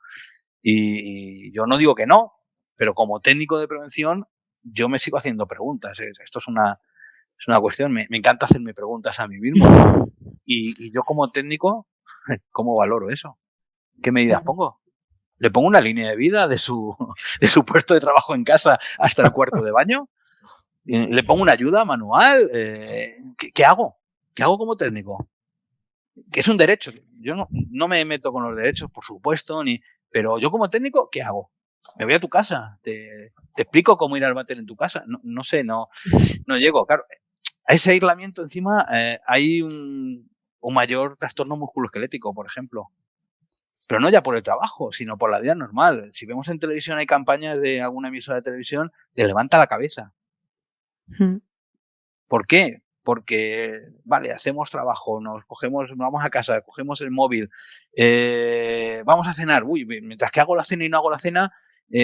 Y yo no digo que no, pero como técnico de prevención, yo me sigo haciendo preguntas. Esto es una cuestión, me encanta hacerme preguntas a mí mismo. Y yo como técnico, ¿cómo valoro eso? ¿Qué medidas pongo? ¿Le pongo una línea de vida de su puesto de trabajo en casa hasta el cuarto de baño? ¿Le pongo una ayuda manual? ¿Qué hago? ¿Qué hago como técnico? Que es un derecho. Yo no me meto con los derechos, por supuesto, pero yo como técnico, ¿qué hago? Me voy a tu casa, te explico cómo ir al váter en tu casa. No sé, no llego. Claro, a ese aislamiento encima hay un mayor trastorno musculoesquelético, por ejemplo. Pero no ya por el trabajo, sino por la vida normal. Si vemos en televisión, hay campañas de alguna emisora de televisión de levanta la cabeza. ¿Por qué? Porque, vale, hacemos trabajo, nos vamos a casa, cogemos el móvil, vamos a cenar. Uy, mientras que hago la cena y no hago la cena,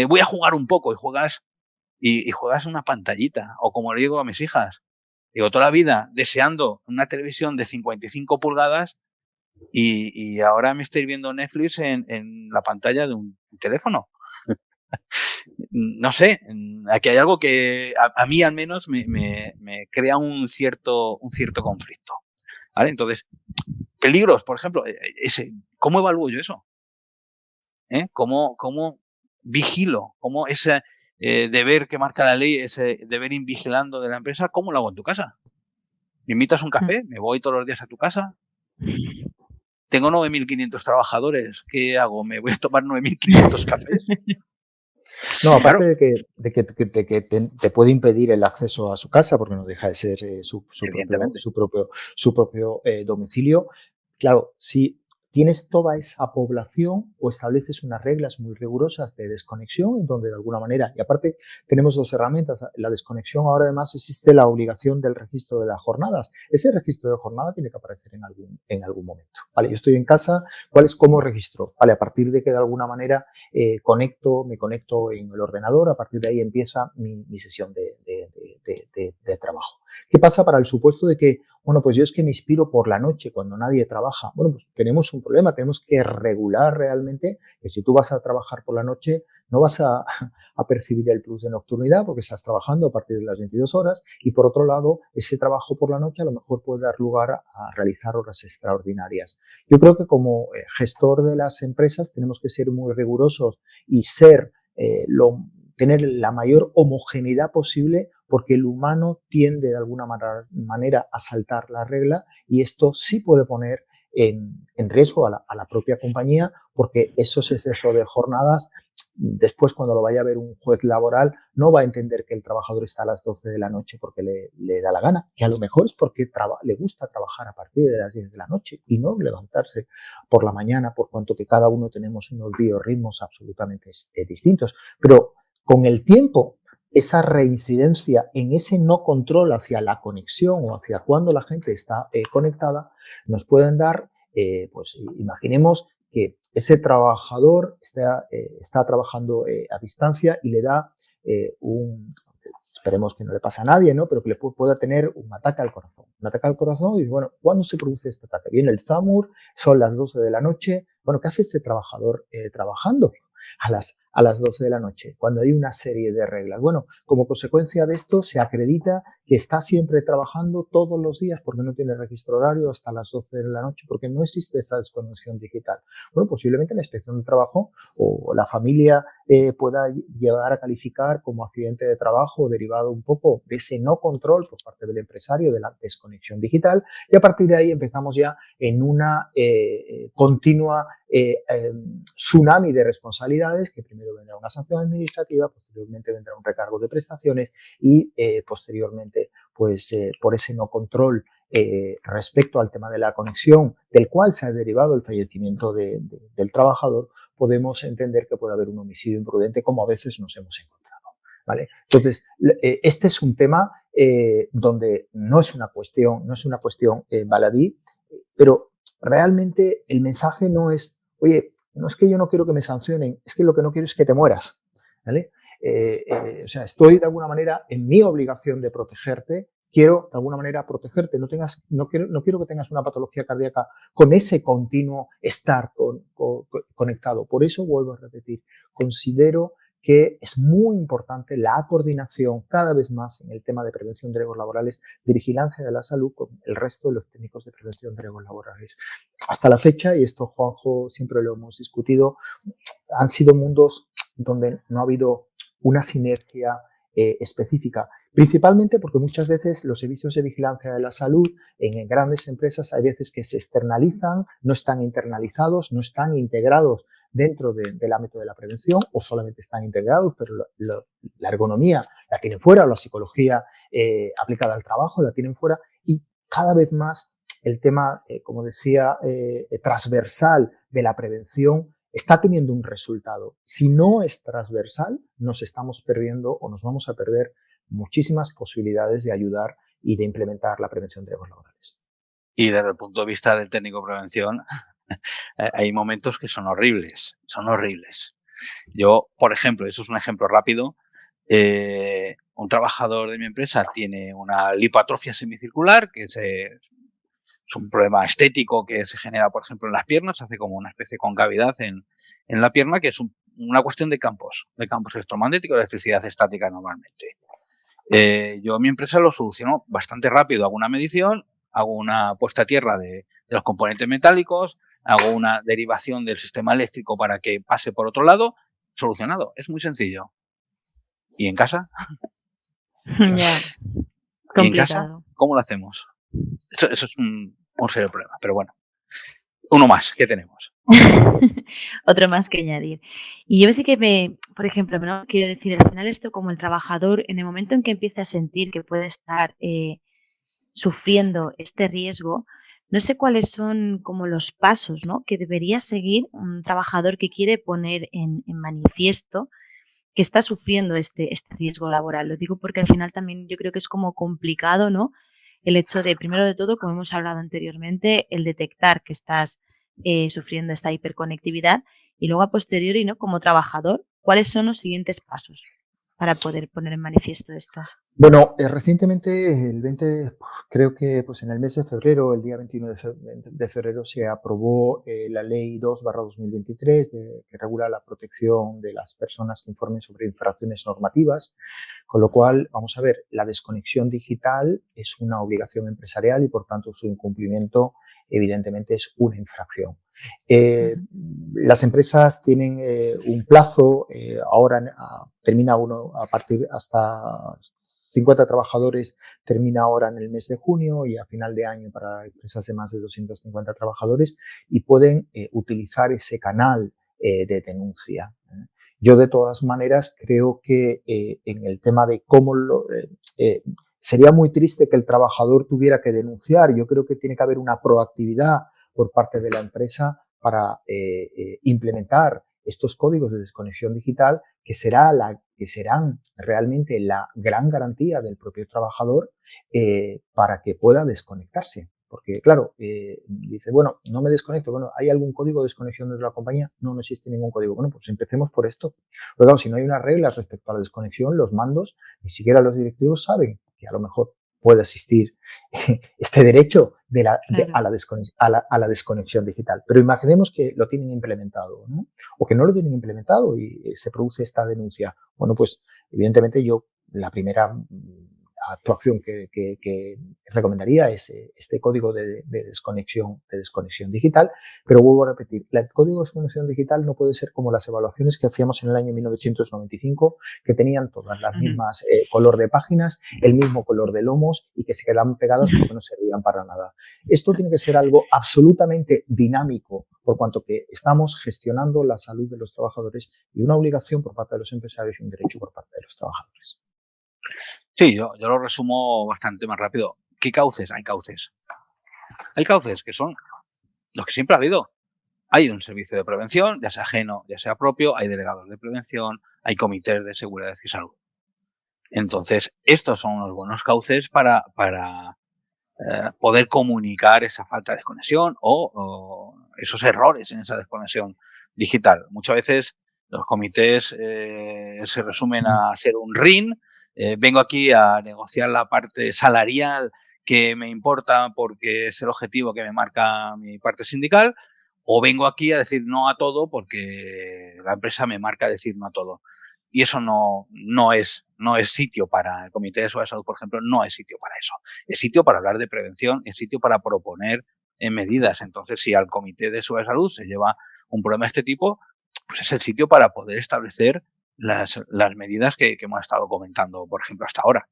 voy a jugar un poco y juegas una pantallita. O como le digo a mis hijas, digo, toda la vida deseando una televisión de 55 pulgadas y ahora me estoy viendo Netflix en la pantalla de un teléfono. No sé, aquí hay algo que a mí al menos me crea un cierto conflicto. ¿Vale? Entonces, peligros, por ejemplo, ¿cómo evalúo yo eso? ¿Cómo vigilo? ¿Cómo ese deber que marca la ley, ese deber invigilando de la empresa, cómo lo hago en tu casa? ¿Me invitas a un café? ¿Me voy todos los días a tu casa? Tengo 9.500 trabajadores. ¿Qué hago? ¿Me voy a tomar 9.500 cafés? No, aparte de que te puede impedir el acceso a su casa, porque no deja de ser su propio domicilio. Claro, si tienes toda esa población o estableces unas reglas muy rigurosas de desconexión, en donde de alguna manera, y aparte tenemos dos herramientas, la desconexión, ahora además existe la obligación del registro de las jornadas. Ese registro de jornada tiene que aparecer en algún momento. Vale, yo estoy en casa, ¿cuál es cómo registro? Vale, a partir de que de alguna manera me conecto en el ordenador, a partir de ahí empieza mi sesión de trabajo. ¿Qué pasa para el supuesto de que, bueno, pues yo es que me inspiro por la noche cuando nadie trabaja? Bueno, pues tenemos un problema, tenemos que regular realmente que si tú vas a trabajar por la noche no vas a percibir el plus de nocturnidad porque estás trabajando a partir de las 22 horas y por otro lado, ese trabajo por la noche a lo mejor puede dar lugar a realizar horas extraordinarias. Yo creo que como gestor de las empresas tenemos que ser muy rigurosos y tener la mayor homogeneidad posible porque el humano tiende de alguna manera a saltar la regla y esto sí puede poner en riesgo a la propia compañía porque esos excesos de jornadas después cuando lo vaya a ver un juez laboral no va a entender que el trabajador está a las 12 de la noche porque le da la gana, que a lo mejor es porque le gusta trabajar a partir de las 10 de la noche y no levantarse por la mañana, por cuanto que cada uno tenemos unos biorritmos absolutamente distintos. Pero con el tiempo, esa reincidencia en ese no control hacia la conexión o hacia cuando la gente está conectada, nos pueden dar, pues imaginemos que ese trabajador está trabajando a distancia y le da esperemos que no le pase a nadie, ¿no? Pero que le pueda tener un ataque al corazón. Un ataque al corazón y bueno, ¿cuándo se produce este ataque? Viene el ZAMUR, son las 12 de la noche. Bueno, ¿qué hace este trabajador trabajando a las 12 de la noche, cuando hay una serie de reglas? Bueno, como consecuencia de esto se acredita que está siempre trabajando todos los días porque no tiene registro horario hasta las 12 de la noche, porque no existe esa desconexión digital. Bueno, posiblemente la inspección de trabajo o la familia pueda llegar a calificar como accidente de trabajo derivado un poco de ese no control por parte del empresario de la desconexión digital y a partir de ahí empezamos ya en una continua tsunami de responsabilidades que primero vendrá una sanción administrativa, posteriormente vendrá un recargo de prestaciones y posteriormente, pues por ese no control respecto al tema de la conexión, del cual se ha derivado el fallecimiento del trabajador, podemos entender que puede haber un homicidio imprudente como a veces nos hemos encontrado. ¿Vale? Entonces, este es un tema donde no es una cuestión baladí. pero realmente el mensaje no es, oye, no es que yo no quiero que me sancionen, es que lo que no quiero es que te mueras, ¿vale? O sea, estoy de alguna manera en mi obligación de protegerte, quiero de alguna manera protegerte, no quiero que tengas una patología cardíaca con ese continuo estar conectado. Por eso vuelvo a repetir, considero que es muy importante la coordinación cada vez más en el tema de prevención de riesgos laborales, de vigilancia de la salud con el resto de los técnicos de prevención de riesgos laborales. Hasta la fecha, y esto Juanjo siempre lo hemos discutido, han sido mundos donde no ha habido una sinergia específica, principalmente porque muchas veces los servicios de vigilancia de la salud en grandes empresas hay veces que se externalizan, no están internalizados, no están integrados dentro del ámbito de la prevención o solamente están integrados, pero la ergonomía la tienen fuera, o la psicología aplicada al trabajo la tienen fuera, y cada vez más el tema, como decía, transversal de la prevención está teniendo un resultado. Si no es transversal, nos estamos perdiendo o nos vamos a perder muchísimas posibilidades de ayudar y de implementar la prevención de riesgos laborales. Y desde el punto de vista del técnico de prevención, hay momentos que son horribles. Yo, por ejemplo, eso es un ejemplo rápido, un trabajador de mi empresa tiene una lipoatrofia semicircular, que es un problema estético que se genera, por ejemplo, en las piernas, hace como una especie de concavidad en la pierna, que es una cuestión de campos electromagnéticos, de electricidad estática normalmente. Yo en mi empresa lo soluciono bastante rápido, hago una medición, hago una puesta a tierra de los componentes metálicos, hago una derivación del sistema eléctrico para que pase por otro lado, solucionado, es muy sencillo. ¿Y en casa? Ya, ¿Y en casa? complicado. ¿Cómo lo hacemos? Eso es un serio problema, pero bueno. Uno más, ¿qué tenemos? Otro más que añadir. Y yo sí que por ejemplo, ¿no? Quiero decir, al final esto como el trabajador, en el momento en que empiece a sentir que puede estar sufriendo este riesgo, no sé cuáles son como los pasos, ¿no? Que debería seguir un trabajador que quiere poner en manifiesto que está sufriendo este riesgo laboral. Lo digo porque al final también yo creo que es como complicado, ¿no? El hecho de, primero de todo, como hemos hablado anteriormente, el detectar que estás sufriendo esta hiperconectividad y luego a posteriori, ¿no? Como trabajador, ¿cuáles son los siguientes pasos para poder poner en manifiesto esto? Bueno, recientemente, creo que pues en el mes de febrero, el día 21 de febrero, se aprobó la Ley 2/2023 que regula la protección de las personas que informen sobre infracciones normativas, con lo cual, vamos a ver, la desconexión digital es una obligación empresarial y, por tanto, su incumplimiento evidentemente es una infracción. Las empresas tienen un plazo, ahora termina uno a partir hasta 50 trabajadores, termina ahora en el mes de junio y a final de año para empresas de más de 250 trabajadores, y pueden utilizar ese canal de denuncia. Yo, de todas maneras, creo que en el tema de cómo sería muy triste que el trabajador tuviera que denunciar. Yo creo que tiene que haber una proactividad por parte de la empresa para implementar estos códigos de desconexión digital que serán realmente la gran garantía del propio trabajador para que pueda desconectarse. Porque, claro, dice, bueno, no me desconecto. Bueno, ¿hay algún código de desconexión de la compañía? No, no existe ningún código. Bueno, pues empecemos por esto. Pero claro, si no hay unas reglas respecto a la desconexión, los mandos, ni siquiera los directivos saben que a lo mejor puede existir este derecho a la desconexión digital. Pero imaginemos que lo tienen implementado, ¿no? O que no lo tienen implementado y se produce esta denuncia. Bueno, pues evidentemente yo la primera actuación que recomendaría es este código de desconexión digital, pero vuelvo a repetir, el código de desconexión digital no puede ser como las evaluaciones que hacíamos en el año 1995, que tenían todas las mismas color de páginas, el mismo color de lomos y que se quedaban pegadas porque no servían para nada. Esto tiene que ser algo absolutamente dinámico, por cuanto que estamos gestionando la salud de los trabajadores y una obligación por parte de los empresarios y un derecho por parte de los trabajadores. Sí, yo lo resumo bastante más rápido. ¿Qué cauces? Hay cauces. Hay cauces que son los que siempre ha habido. Hay un servicio de prevención, ya sea ajeno, ya sea propio, hay delegados de prevención, hay comités de seguridad y salud. Entonces, estos son unos buenos cauces para poder comunicar esa falta de desconexión o esos errores en esa desconexión digital. Muchas veces los comités se resumen a hacer un RIN, vengo aquí a negociar la parte salarial que me importa porque es el objetivo que me marca mi parte sindical, o vengo aquí a decir no a todo porque la empresa me marca decir no a todo. Y eso no es sitio para el Comité de Seguridad de Salud, por ejemplo, no es sitio para eso. Es sitio para hablar de prevención, es sitio para proponer medidas. Entonces, si al Comité de Seguridad de Salud se lleva un problema de este tipo, pues es el sitio para poder establecer las medidas que hemos estado comentando, por ejemplo, hasta ahora.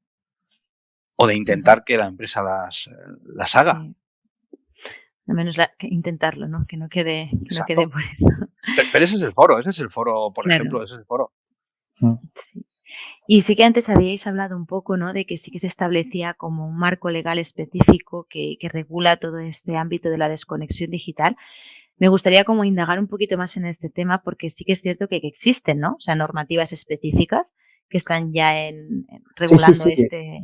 O de intentar que la empresa las haga. Sí. Al menos intentarlo, ¿no? Que no quede por eso. Pero ese es el foro, por ejemplo, ese es el foro. Sí. Y sí que antes habíais hablado un poco, ¿no? De que sí que se establecía como un marco legal específico que regula todo este ámbito de la desconexión digital. Me gustaría como indagar un poquito más en este tema porque sí que es cierto que existen, ¿no? O sea, normativas específicas que están ya regulando este...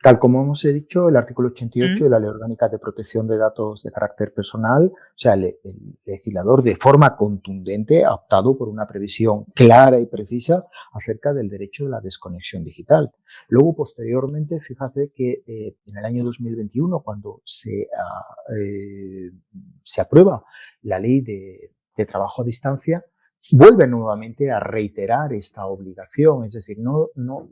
Tal como hemos dicho, el artículo 88 de la Ley Orgánica de Protección de Datos de Carácter Personal, o sea, el legislador de forma contundente ha optado por una previsión clara y precisa acerca del derecho de la desconexión digital. Luego, posteriormente, fíjate que en el año 2021, cuando se aprueba la Ley de Trabajo a Distancia, vuelve nuevamente a reiterar esta obligación, es decir,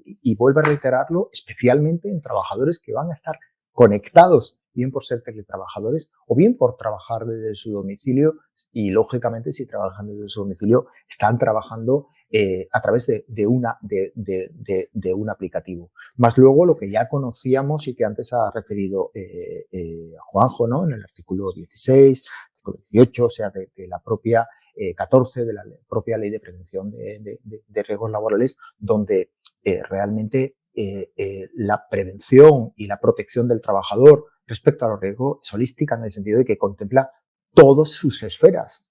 y vuelve a reiterarlo especialmente en trabajadores que van a estar conectados, bien por ser teletrabajadores o bien por trabajar desde su domicilio y, lógicamente, si trabajan desde su domicilio, están trabajando a través de un aplicativo. Más luego lo que ya conocíamos y que antes ha referido Juanjo, ¿no? En el artículo 16, artículo 18, o sea, de la propia 14 de la propia Ley de Prevención de Riesgos Laborales, donde realmente la prevención y la protección del trabajador respecto a los riesgos es holística en el sentido de que contempla todas sus esferas,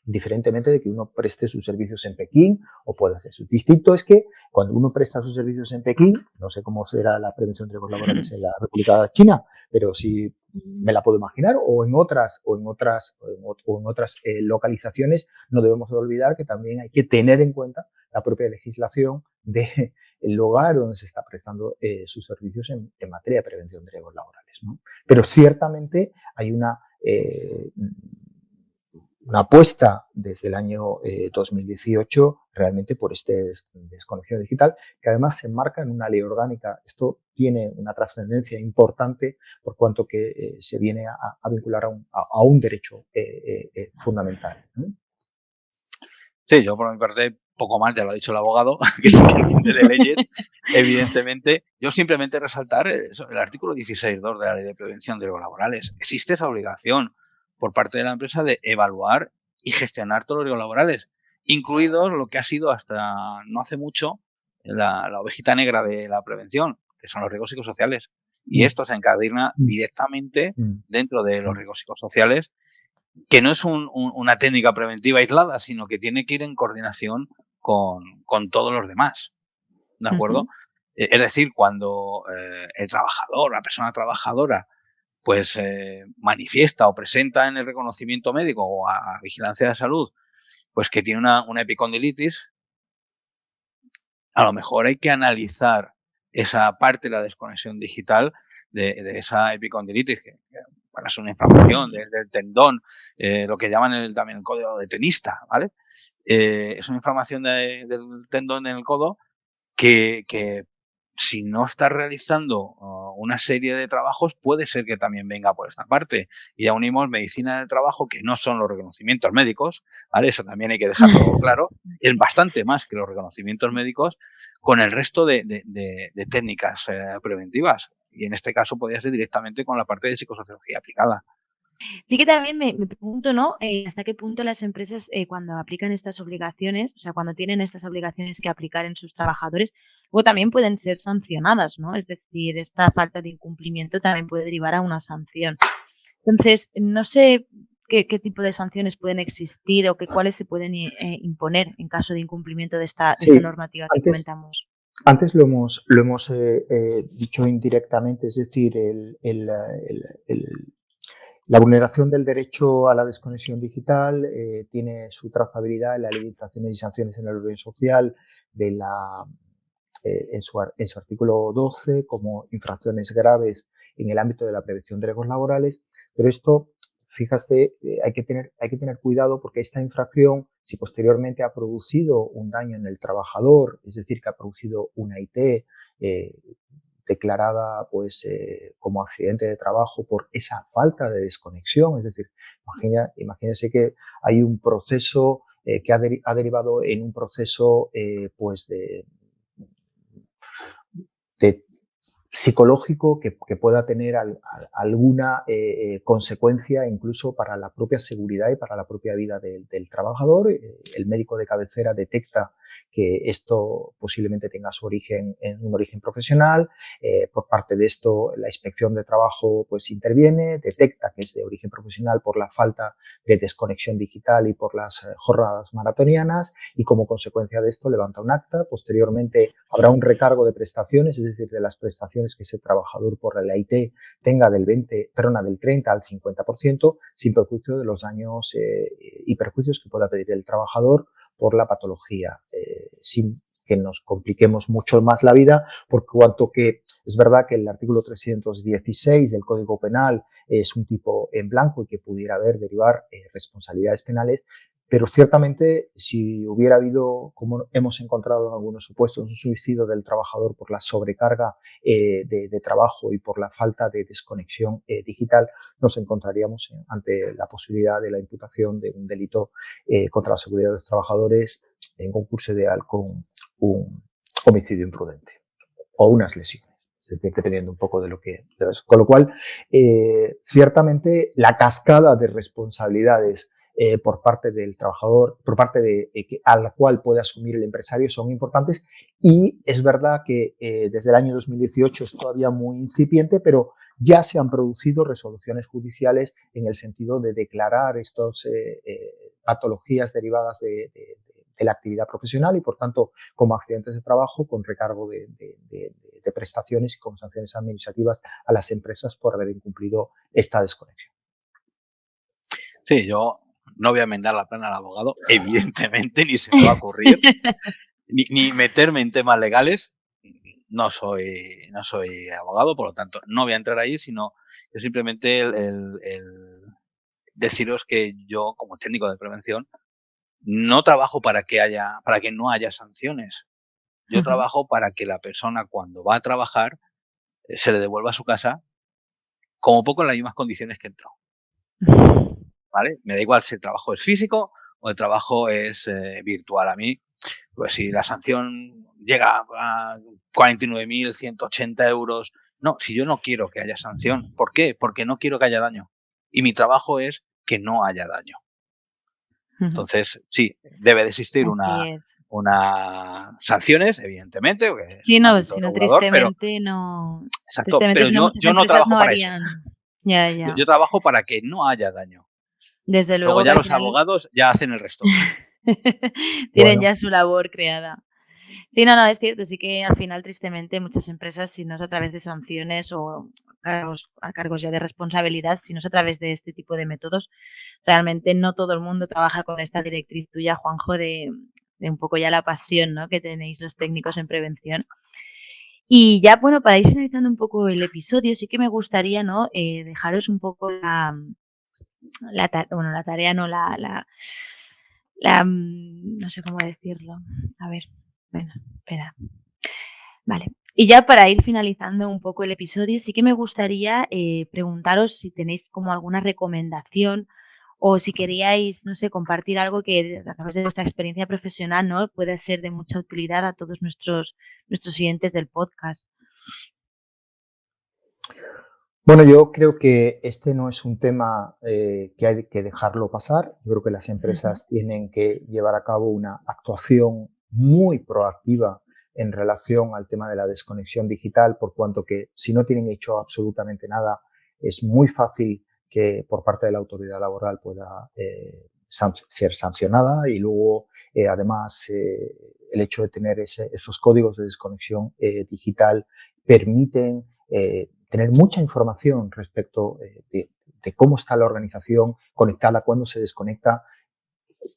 indiferentemente de que uno preste sus servicios en Pekín o pueda hacer su. Distinto es que cuando uno presta sus servicios en Pekín, no sé cómo será la prevención de riesgos laborales en la República China, pero sí me la puedo imaginar, o en otras localizaciones, no debemos olvidar que también hay que tener en cuenta la propia legislación del lugar donde se está prestando sus servicios en materia de prevención de riesgos laborales, ¿no? Pero ciertamente hay una apuesta desde el año 2018 realmente por este desconexión digital, que además se enmarca en una ley orgánica. Esto tiene una trascendencia importante por cuanto que se viene a vincular a un derecho fundamental, ¿no? Sí, yo por mi parte, poco más, ya lo ha dicho el abogado, que es de leyes, evidentemente. Yo simplemente resaltar el artículo 16.2 de la Ley de Prevención de Riesgos Laborales. Existe esa obligación por parte de la empresa de evaluar y gestionar todos los riesgos laborales, incluidos lo que ha sido hasta no hace mucho la ovejita negra de la prevención, que son los riesgos psicosociales. Y esto se encadena directamente dentro de los riesgos psicosociales, que no es una técnica preventiva aislada, sino que tiene que ir en coordinación con todos los demás, ¿de acuerdo? Es decir, cuando el trabajador, la persona trabajadora, pues manifiesta o presenta en el reconocimiento médico o a vigilancia de salud, pues que tiene una epicondilitis, a lo mejor hay que analizar esa parte de la desconexión digital de esa epicondilitis, que es una inflamación del tendón, lo que llaman también el codo de tenista, ¿vale? Es una inflamación del tendón en el codo que si no estás realizando una serie de trabajos, puede ser que también venga por esta parte. Y ya unimos medicina del trabajo, que no son los reconocimientos médicos, ¿vale? Eso también hay que dejarlo claro. Es bastante más que los reconocimientos médicos, con el resto de técnicas preventivas. Y en este caso podría ser directamente con la parte de psicosociología aplicada. Sí que también me pregunto, ¿no? Hasta qué punto las empresas cuando aplican estas obligaciones, o sea, cuando tienen estas obligaciones que aplicar en sus trabajadores, luego también pueden ser sancionadas, ¿no? Es decir, esta falta de incumplimiento también puede derivar a una sanción. Entonces, no sé qué tipo de sanciones pueden existir o cuáles se pueden imponer en caso de incumplimiento de esta normativa que comentamos. Antes lo hemos dicho indirectamente, es decir, la vulneración del derecho a la desconexión digital tiene su trazabilidad en la Ley de Infracciones y Sanciones en el Orden Social en su artículo 12 como infracciones graves en el ámbito de la prevención de riesgos laborales, pero esto, fíjate, hay que tener cuidado porque esta infracción, si posteriormente ha producido un daño en el trabajador, es decir, que ha producido una IT declarada como accidente de trabajo por esa falta de desconexión, es decir, imagínese que hay un proceso que ha derivado en un proceso de psicológico que pueda tener alguna consecuencia incluso para la propia seguridad y para la propia vida del trabajador. El médico de cabecera detecta que esto posiblemente tenga su origen en un origen profesional. Por parte de esto, la inspección de trabajo pues interviene, detecta que es de origen profesional por la falta de desconexión digital y por las jornadas maratonianas y como consecuencia de esto levanta un acta. Posteriormente habrá un recargo de prestaciones, es decir, de las prestaciones que ese trabajador por la IT tenga del 30 al 50%, sin perjuicio de los daños y perjuicios que pueda pedir el trabajador por la patología, sin que nos compliquemos mucho más la vida, por cuanto que es verdad que el artículo 316 del Código Penal es un tipo en blanco y que pudiera derivar responsabilidades penales, pero ciertamente si hubiera habido, como hemos encontrado en algunos supuestos, un suicidio del trabajador por la sobrecarga de trabajo y por la falta de desconexión digital, nos encontraríamos ante la posibilidad de la imputación de un delito contra la seguridad de los trabajadores en concurso ideal con un homicidio imprudente o unas lesiones, dependiendo un poco de lo que... Con lo cual, ciertamente la cascada de responsabilidades por parte del trabajador, por parte a la cual puede asumir el empresario son importantes y es verdad que desde el año 2018 es todavía muy incipiente, pero ya se han producido resoluciones judiciales en el sentido de declarar estas patologías derivadas de la actividad profesional y, por tanto, como accidentes de trabajo con recargo de prestaciones y con sanciones administrativas a las empresas por haber incumplido esta desconexión. Sí, yo no voy a enmendar la plana al abogado, evidentemente, ni se me va a ocurrir, ni meterme en temas legales. No soy abogado, por lo tanto, no voy a entrar ahí, sino yo simplemente el deciros que yo, como técnico de prevención, no trabajo para que no haya sanciones. Yo trabajo para que la persona, cuando va a trabajar, se le devuelva a su casa como poco en las mismas condiciones que entró. ¿Vale? Me da igual si el trabajo es físico o el trabajo es virtual. A mí, pues si la sanción llega a 49.180 euros, no, si yo no quiero que haya sanción. ¿Por qué? Porque no quiero que haya daño. Y mi trabajo es que no haya daño. Entonces, sí, debe de existir unas sanciones, evidentemente, porque es sí, un no, ámbito si no, regulador, pero tristemente no. exacto, Tristemente, pero si no, muchas yo no empresas trabajo no para eso. harían. Ya. Yo trabajo para que no haya daño. Desde Luego luego que ya al los final abogados ya hacen el resto. tienen Bueno. ya su labor creada. Sí, no, es cierto, sí que al final, tristemente, muchas empresas, si no es a través de sanciones o cargos ya de responsabilidad, si no es a través de este tipo de métodos, realmente no todo el mundo trabaja con esta directriz tuya, Juanjo, de un poco ya la pasión, ¿no?, que tenéis los técnicos en prevención. Y ya, bueno, para ir finalizando un poco el episodio, sí que me gustaría, ¿no?, dejaros un poco la tarea, no, no sé cómo decirlo. A ver, bueno, espera. Vale. Y ya para ir finalizando un poco el episodio, sí que me gustaría preguntaros si tenéis como alguna recomendación o si queríais, no sé, compartir algo que a través de vuestra experiencia profesional, ¿no?, puede ser de mucha utilidad a todos nuestros oyentes del podcast. Bueno, yo creo que este no es un tema que hay que dejarlo pasar. Yo creo que las empresas tienen que llevar a cabo una actuación muy proactiva en relación al tema de la desconexión digital, por cuanto que si no tienen hecho absolutamente nada, es muy fácil que por parte de la autoridad laboral pueda ser sancionada y luego Además, el hecho de tener esos códigos de desconexión digital permiten tener mucha información respecto de cómo está la organización conectada, cuándo se desconecta,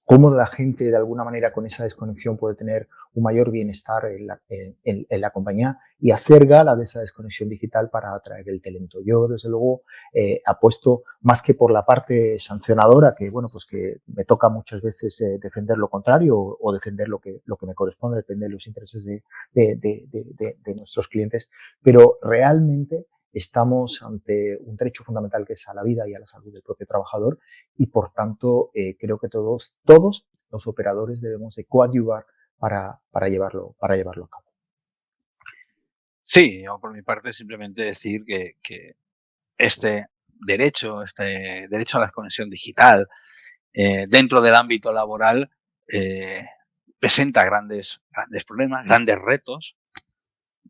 cómo la gente de alguna manera con esa desconexión puede tener un mayor bienestar en la compañía y hacer gala de esa desconexión digital para atraer el talento. Yo, desde luego, apuesto más que por la parte sancionadora, que bueno, pues que me toca muchas veces defender lo contrario o defender lo que me corresponde, defender los intereses de nuestros clientes, pero realmente estamos ante un derecho fundamental que es a la vida y a la salud del propio trabajador y, por tanto, creo que todos los operadores debemos de coadyuvar para llevarlo a cabo. Sí, yo por mi parte simplemente decir que este derecho a la desconexión digital dentro del ámbito laboral presenta grandes problemas, grandes retos.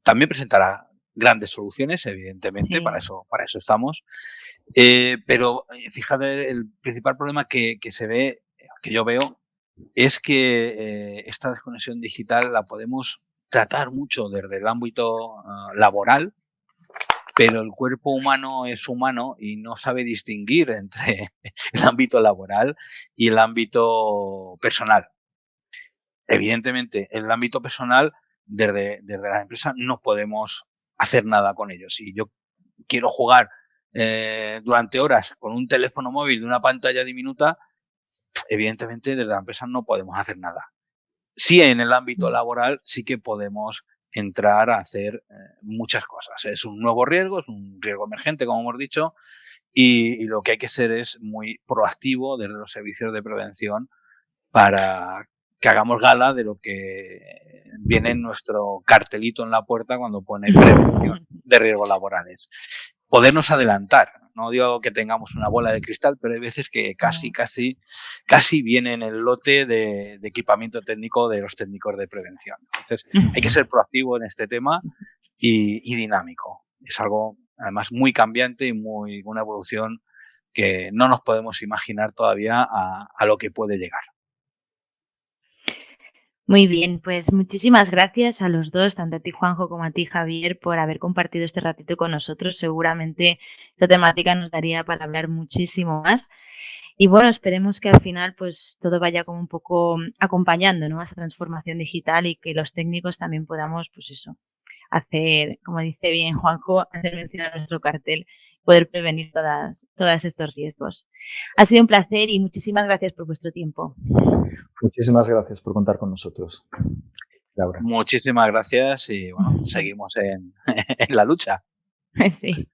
También presentará grandes soluciones, evidentemente, Sí. para eso estamos. Pero fíjate, el principal problema que se ve, que yo veo, es que esta desconexión digital la podemos tratar mucho desde el ámbito laboral, pero el cuerpo humano es humano y no sabe distinguir entre el ámbito laboral y el ámbito personal. Evidentemente, en el ámbito personal, desde la empresa no podemos hacer nada con ellos. Si yo quiero jugar durante horas con un teléfono móvil de una pantalla diminuta, evidentemente desde la empresa no podemos hacer nada. Sí, en el ámbito laboral sí que podemos entrar a hacer muchas cosas. Es un nuevo riesgo, es un riesgo emergente, como hemos dicho, y lo que hay que ser es muy proactivo desde los servicios de prevención para que hagamos gala de lo que viene en nuestro cartelito en la puerta cuando pone prevención de riesgos laborales. Podernos adelantar. No digo que tengamos una bola de cristal, pero hay veces que casi viene en el lote de equipamiento técnico de los técnicos de prevención. Entonces, hay que ser proactivo en este tema y dinámico. Es algo, además, muy cambiante y una evolución que no nos podemos imaginar todavía a lo que puede llegar. Muy bien, pues muchísimas gracias a los dos, tanto a ti, Juanjo, como a ti, Javier, por haber compartido este ratito con nosotros. Seguramente esta temática nos daría para hablar muchísimo más. Y bueno, esperemos que al final pues todo vaya como un poco acompañando, ¿no?, a esa transformación digital y que los técnicos también podamos, pues eso, hacer, como dice bien Juanjo, hacer mención a nuestro cartel, poder prevenir todos estos riesgos. Ha sido un placer y muchísimas gracias por vuestro tiempo. Muchísimas gracias por contar con nosotros, Laura. Muchísimas gracias y bueno, seguimos en la lucha. Sí.